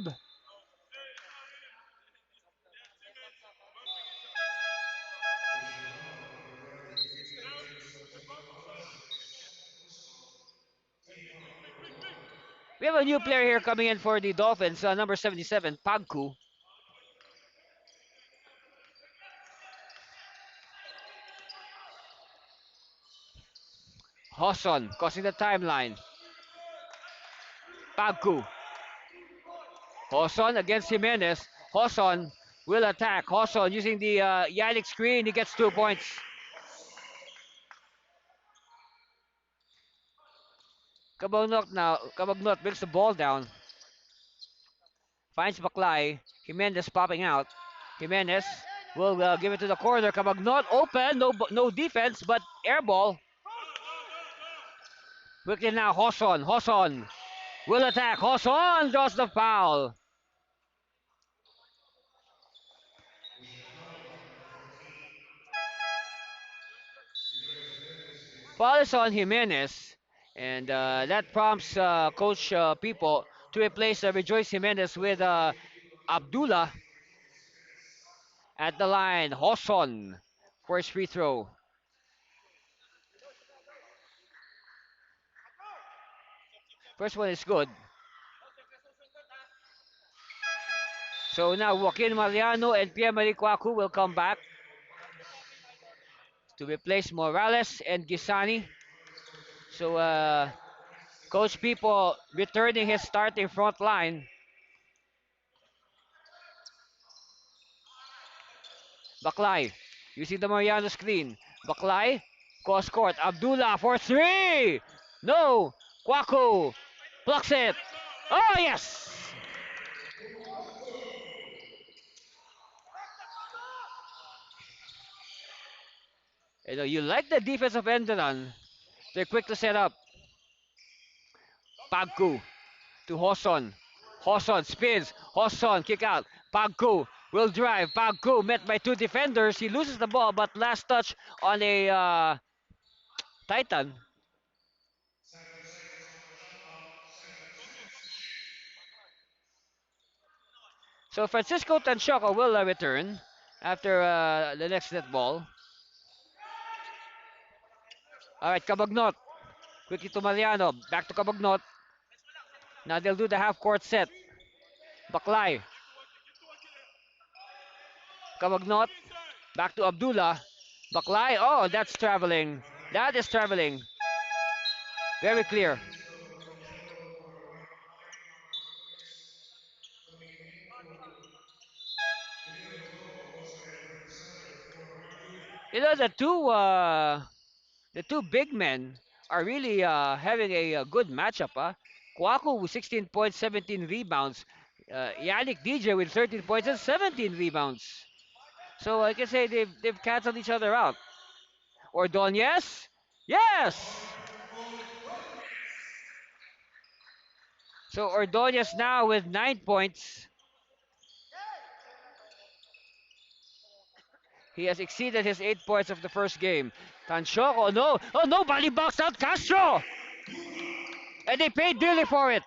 We have a new player here coming in for the Dolphins, number 77, Pagku. Hoson crossing the timeline. Pagku. Hoson against Jimenez. Hoson will attack. Hoson using the Yannick screen. He gets 2 points. Cabagnot brings the ball down. Finds Baklay. Jimenez popping out. Jimenez will give it to the corner. Cabagnot open. No defense, but air ball. Quickly now, Hoson. Hoson will attack. Hoson draws the foul. Foul is on Jimenez. And that prompts Coach People to replace Rejoice Jimenez with Abdullah at the line. Hoson for his free throw. First one is good. So now Joaquin Mariano and Pierre-Marie Kwaku will come back to replace Morales and Gisani. So Coach People returning his starting front line. Baklay using the Mariano screen. Baklay, cross court. Abdullah for three. No. Kwaku blocks it. Oh, yes. You like the defense of Enderun. They're quick to set up. Pagku to Hoson. Hoson spins. Hoson kick out. Pagku will drive. Pagku met by two defenders. He loses the ball, but last touch on a Titan. So Francisco Tanchoco will return after the next net ball. All right, Cabagnot. Quickly to Mariano. Back to Cabagnot. Now they'll do the half court set. Baklay. Cabagnot. Back to Abdullah. Baklay. Oh, that's traveling. That is traveling. Very clear. The two The two big men are really having a good matchup. Kwaku with 16 points, 17 rebounds. Yannick DJ with 13 points and 17 rebounds. So I can say they've canceled each other out. Ordonez? Yes! So Ordonez now with 9 points. He has exceeded his 8 points of the first game. Tanchoko, no! Oh, nobody boxed out Castro! And they paid dearly for it.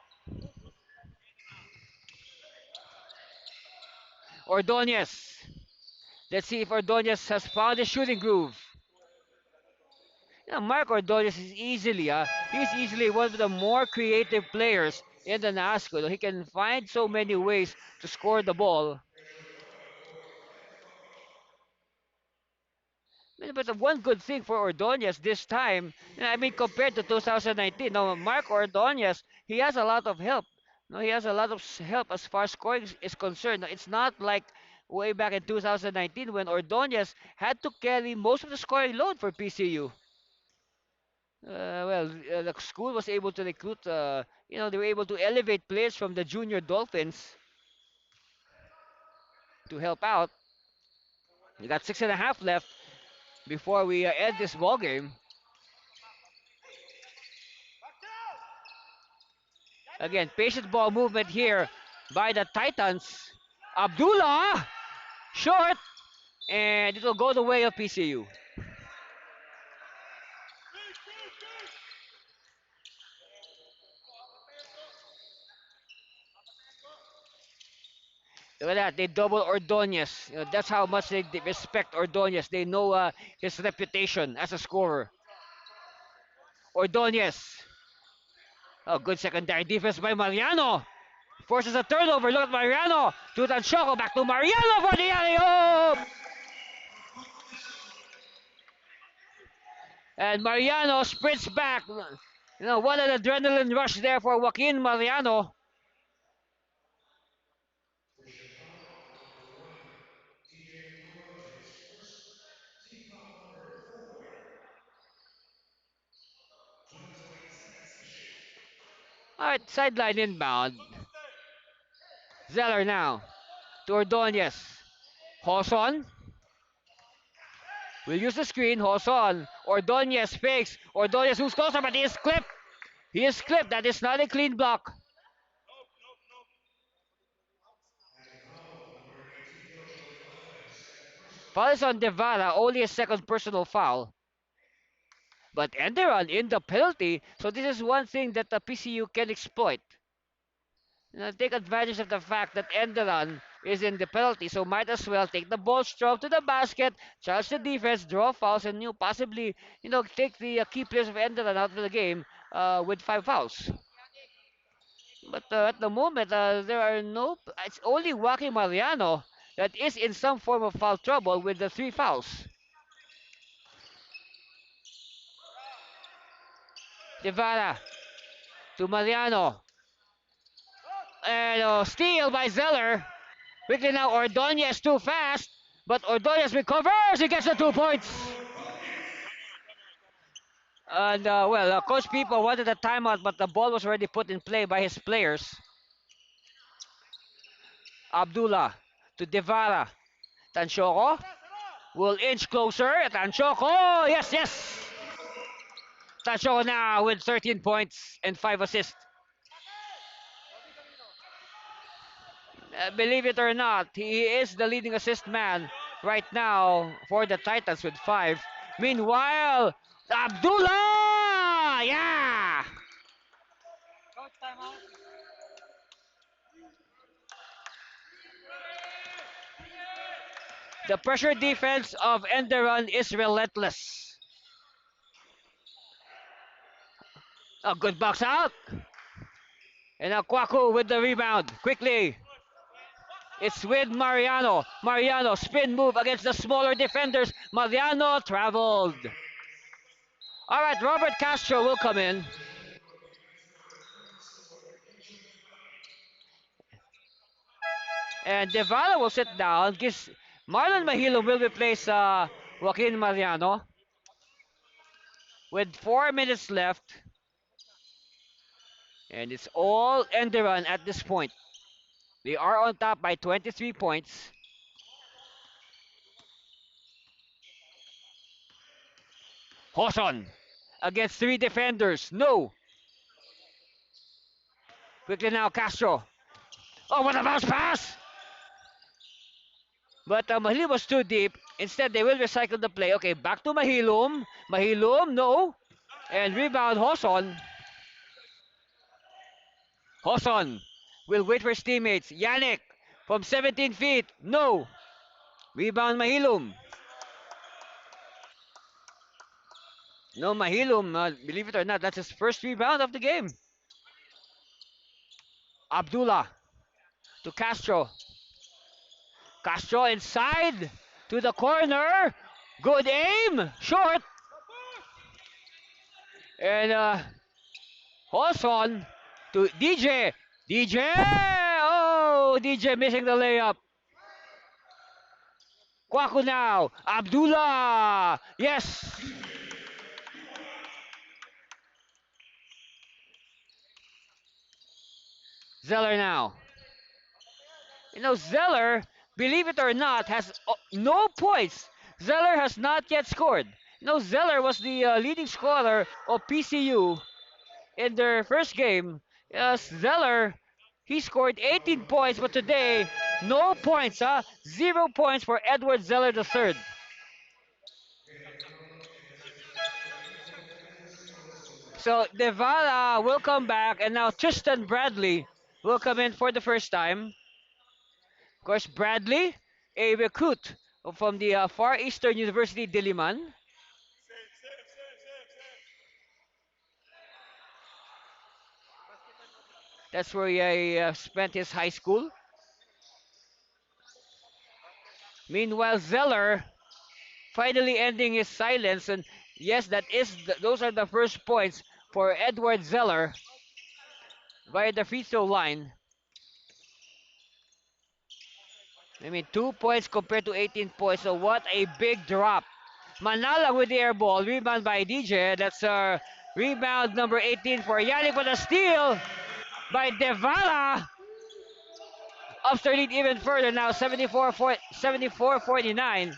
Ordonez. Let's see if Ordonez has found his shooting groove. Mark Ordonez is he's easily one of the more creative players in the NAASCU. He can find so many ways to score the ball. But the one good thing for Ordonez this time, I mean, compared to 2019, now Mark Ordonez, he has a lot of help. No, he has a lot of help as far as scoring is concerned. Now, it's not like way back in 2019 when Ordonez had to carry most of the scoring load for PCU. The school was able to recruit, they were able to elevate players from the junior Dolphins to help out. We got 6.5 left before we end this ball game. Again, patient ball movement here by the Titans. Abdullah, short, and it will go the way of PCU. Look at that, they double Ordonez. That's how much they respect Ordonez. They know his reputation as a scorer. Ordonez. Oh, good secondary defense by Mariano. Forces a turnover. Look at Mariano. To Tanchoko. Back to Mariano for the alley-oop. And Mariano sprints back. What an adrenaline rush there for Joaquin Mariano. All right, sideline inbound. Zeller now to Ordonez. Hoson will use the screen. Hoson. Ordonez fakes. Ordonez who's closer, but he is clipped. He is clipped. That is not a clean block. Foul is on Devara. Only a second personal foul. But Enderun in the penalty. So this is one thing that the PCU can exploit. Take advantage of the fact that Enderun is in the penalty, so might as well take the ball strong to the basket, charge the defense, draw fouls, and possibly take the key players of Enderun out of the game with 5 fouls. But at the moment, there are no. It's only Joaquin Mariano that is in some form of foul trouble with the 3 fouls. Devara to Mariano. And steal by Zeller. Quickly now, Ordonez too fast. But Ordonez recovers. He gets the 2 points. And Coach Pipo wanted a timeout, but the ball was already put in play by his players. Abdullah to Devara. Tanchoko will inch closer. Tanchoko, yes, yes. Tanchoko now with 13 points and 5 assists. Believe it or not, he is the leading assist man right now for the Titans with 5. Meanwhile, Abdullah! Yeah! The pressure defense of Enderun is relentless. A good box out. And now Kwaku with the rebound. Quickly. It's with Mariano. Mariano, spin move against the smaller defenders. Mariano traveled. All right, Robert Castro will come in. And Devara will sit down. Marlon Mahilo will replace Joaquin Mariano. with 4 minutes left, and it's all Enderun at this point. They are on top by 23 points. Hoson against three defenders. No. Quickly now, Castro. Oh, what a bounce pass! But Mahilum was too deep. Instead, they will recycle the play. Okay, back to Mahilum. Mahilum, no. And rebound, Hoson. Hoson will wait for his teammates. Yannick from 17 feet. No. Rebound, Mahilum. No, Mahilum, believe it or not, that's his first rebound of the game. Abdullah to Castro. Castro inside to the corner. Good aim. Short. And Hoson to DJ. DJ. Oh, DJ missing the layup. Kwaku now. Abdullah. Yes. Zeller now. Zeller, believe it or not, has no points. Zeller has not yet scored. Zeller was the leading scorer of PCU in their first game. Zeller, he scored 18 points, but today, no points, 0 points for Edward Zeller III. So Devara will come back, and now Tristan Bradley will come in for the first time. Of course, Bradley, a recruit from the Far Eastern University Diliman. That's where he spent his high school. Meanwhile, Zeller finally ending his silence, and yes, those are the first points for Edward Zeller via the free throw line. I mean, 2 points compared to 18 points, so what a big drop. Manala with the air ball, rebound by DJ. That's rebound number 18 for Yannick with a steal by Devala. Ups their lead even further now, 74-49.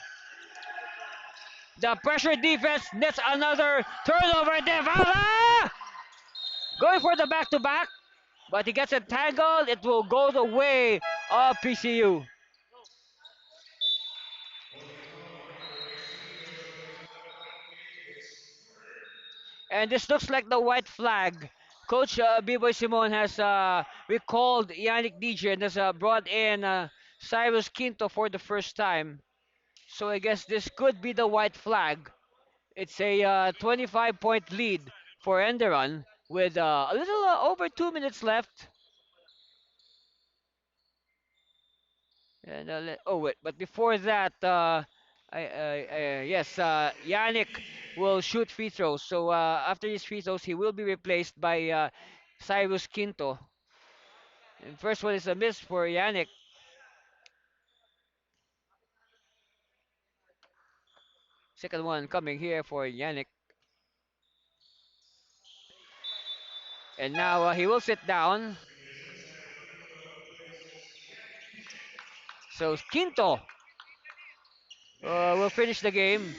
The pressure defense nets another turnover. Devala going for the back-to-back, but he gets entangled. It will go the way of PCU. And this looks like the white flag. Coach B-Boy Simon has recalled Yannick DJ and has brought in Cyrus Quinto for the first time. So I guess this could be the white flag. It's a 25-point lead for Enderun with a little over 2 minutes left. And oh wait, but before that, yes, Yannick will shoot free throws. So after these free throws, he will be replaced by Cyrus Quinto. And first one is a miss for Yannick. Second one coming here for Yannick. And now he will sit down. So Quinto will finish the game.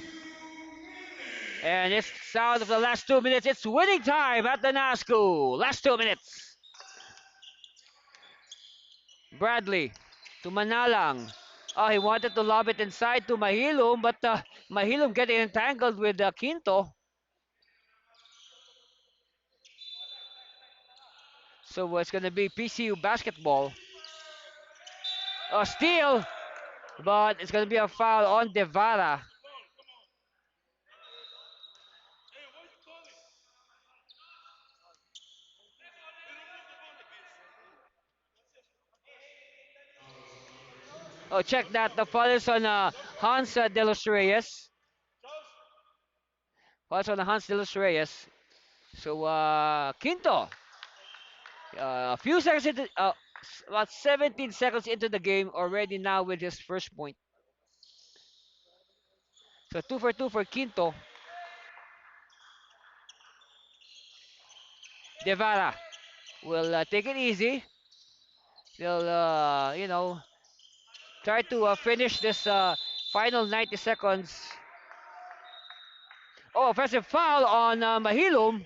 And it's sound of the last 2 minutes. It's winning time at the NAASCU. Last 2 minutes. Bradley to Manalang. Oh, he wanted to lob it inside to Mahilum, but Mahilum getting entangled with Quinto. So it's going to be PCU basketball. A steal, but it's going to be a foul on Devara. Oh, check that. The foul is on Hans De Los Reyes. Foul is on Hans De Los Reyes. So Quinto, a few seconds into, about 17 seconds into the game already now with his first point. So 2 for 2 for Quinto. Devara will take it easy. They'll, try to finish this final 90 seconds. Oh, offensive foul on Mahilum.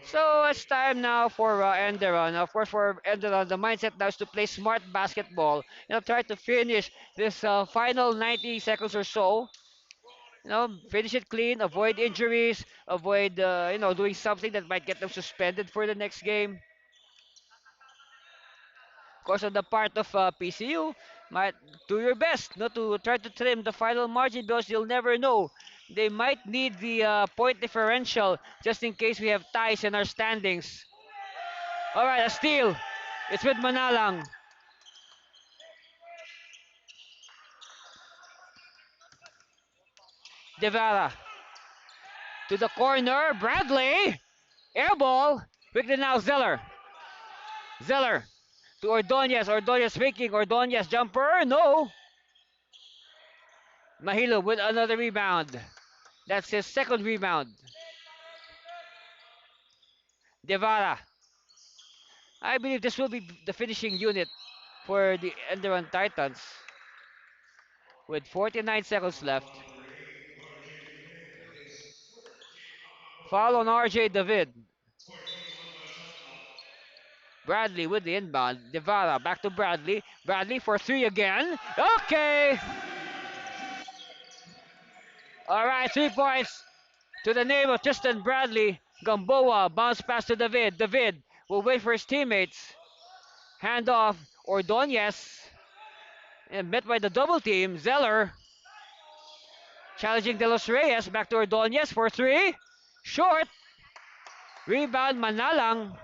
So it's time now for Enderun. Of course, for Enderun, the mindset now is to play smart basketball. Try to finish this final 90 seconds or so. Finish it clean, avoid injuries, avoid, doing something that might get them suspended for the next game. Of course, on the part of PCU, might do your best not to try to trim the final margin because you'll never know. They might need the point differential just in case we have ties in our standings. All right, a steal. It's with Manalang. Devara to the corner. Bradley. Air ball. Quickly now, Zeller. Zeller to Ordonez. Ordonez faking. Ordonez jumper. No. Mahilo with another rebound. That's his second rebound. Devara. I believe this will be the finishing unit for the Enderun Titans with 49 seconds left. Foul on RJ David. Bradley with the inbound. Devara back to Bradley. Bradley for three again. Okay. All right, 3 points to the name of Tristan Bradley. Gamboa bounce pass to David. David will wait for his teammates. Hand off Ordonez. And met by the double team. Zeller challenging De Los Reyes. Back to Ordonez for three. Short. Rebound Manalang.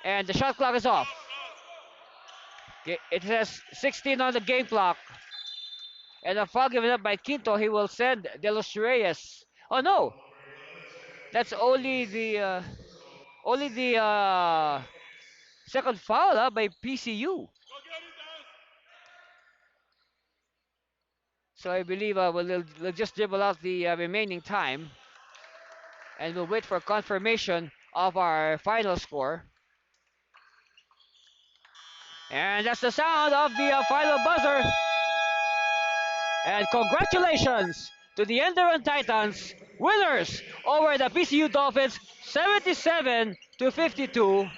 And the shot clock is off. It says 16 on the game clock. And a foul given up by Quinto. He will send De Los Reyes. Oh no! That's only the second foul by PCU. So I believe we'll just dribble out the remaining time. And we'll wait for confirmation of our final score. And that's the sound of the final buzzer. And congratulations to the Enderun Titans, winners over the PCU Dolphins 77 to 52.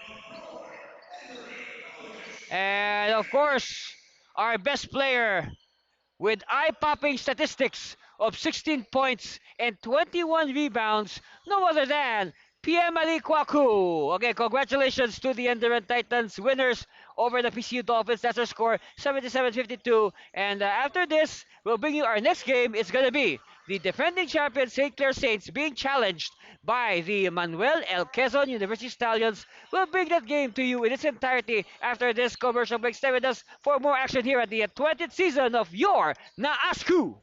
And of course, our best player with eye-popping statistics of 16 points and 21 rebounds, no other than PM Ali Kwaku. Okay, congratulations to the Enderun Titans winners over the PCU Dolphins. That's our score, 77-52. And after this, we'll bring you our next game. It's going to be the defending champion St. Clair Saints being challenged by the Manuel L. Quezon University Stallions. We'll bring that game to you in its entirety after this commercial break. Stay with us for more action here at the 20th season of your NAASCU.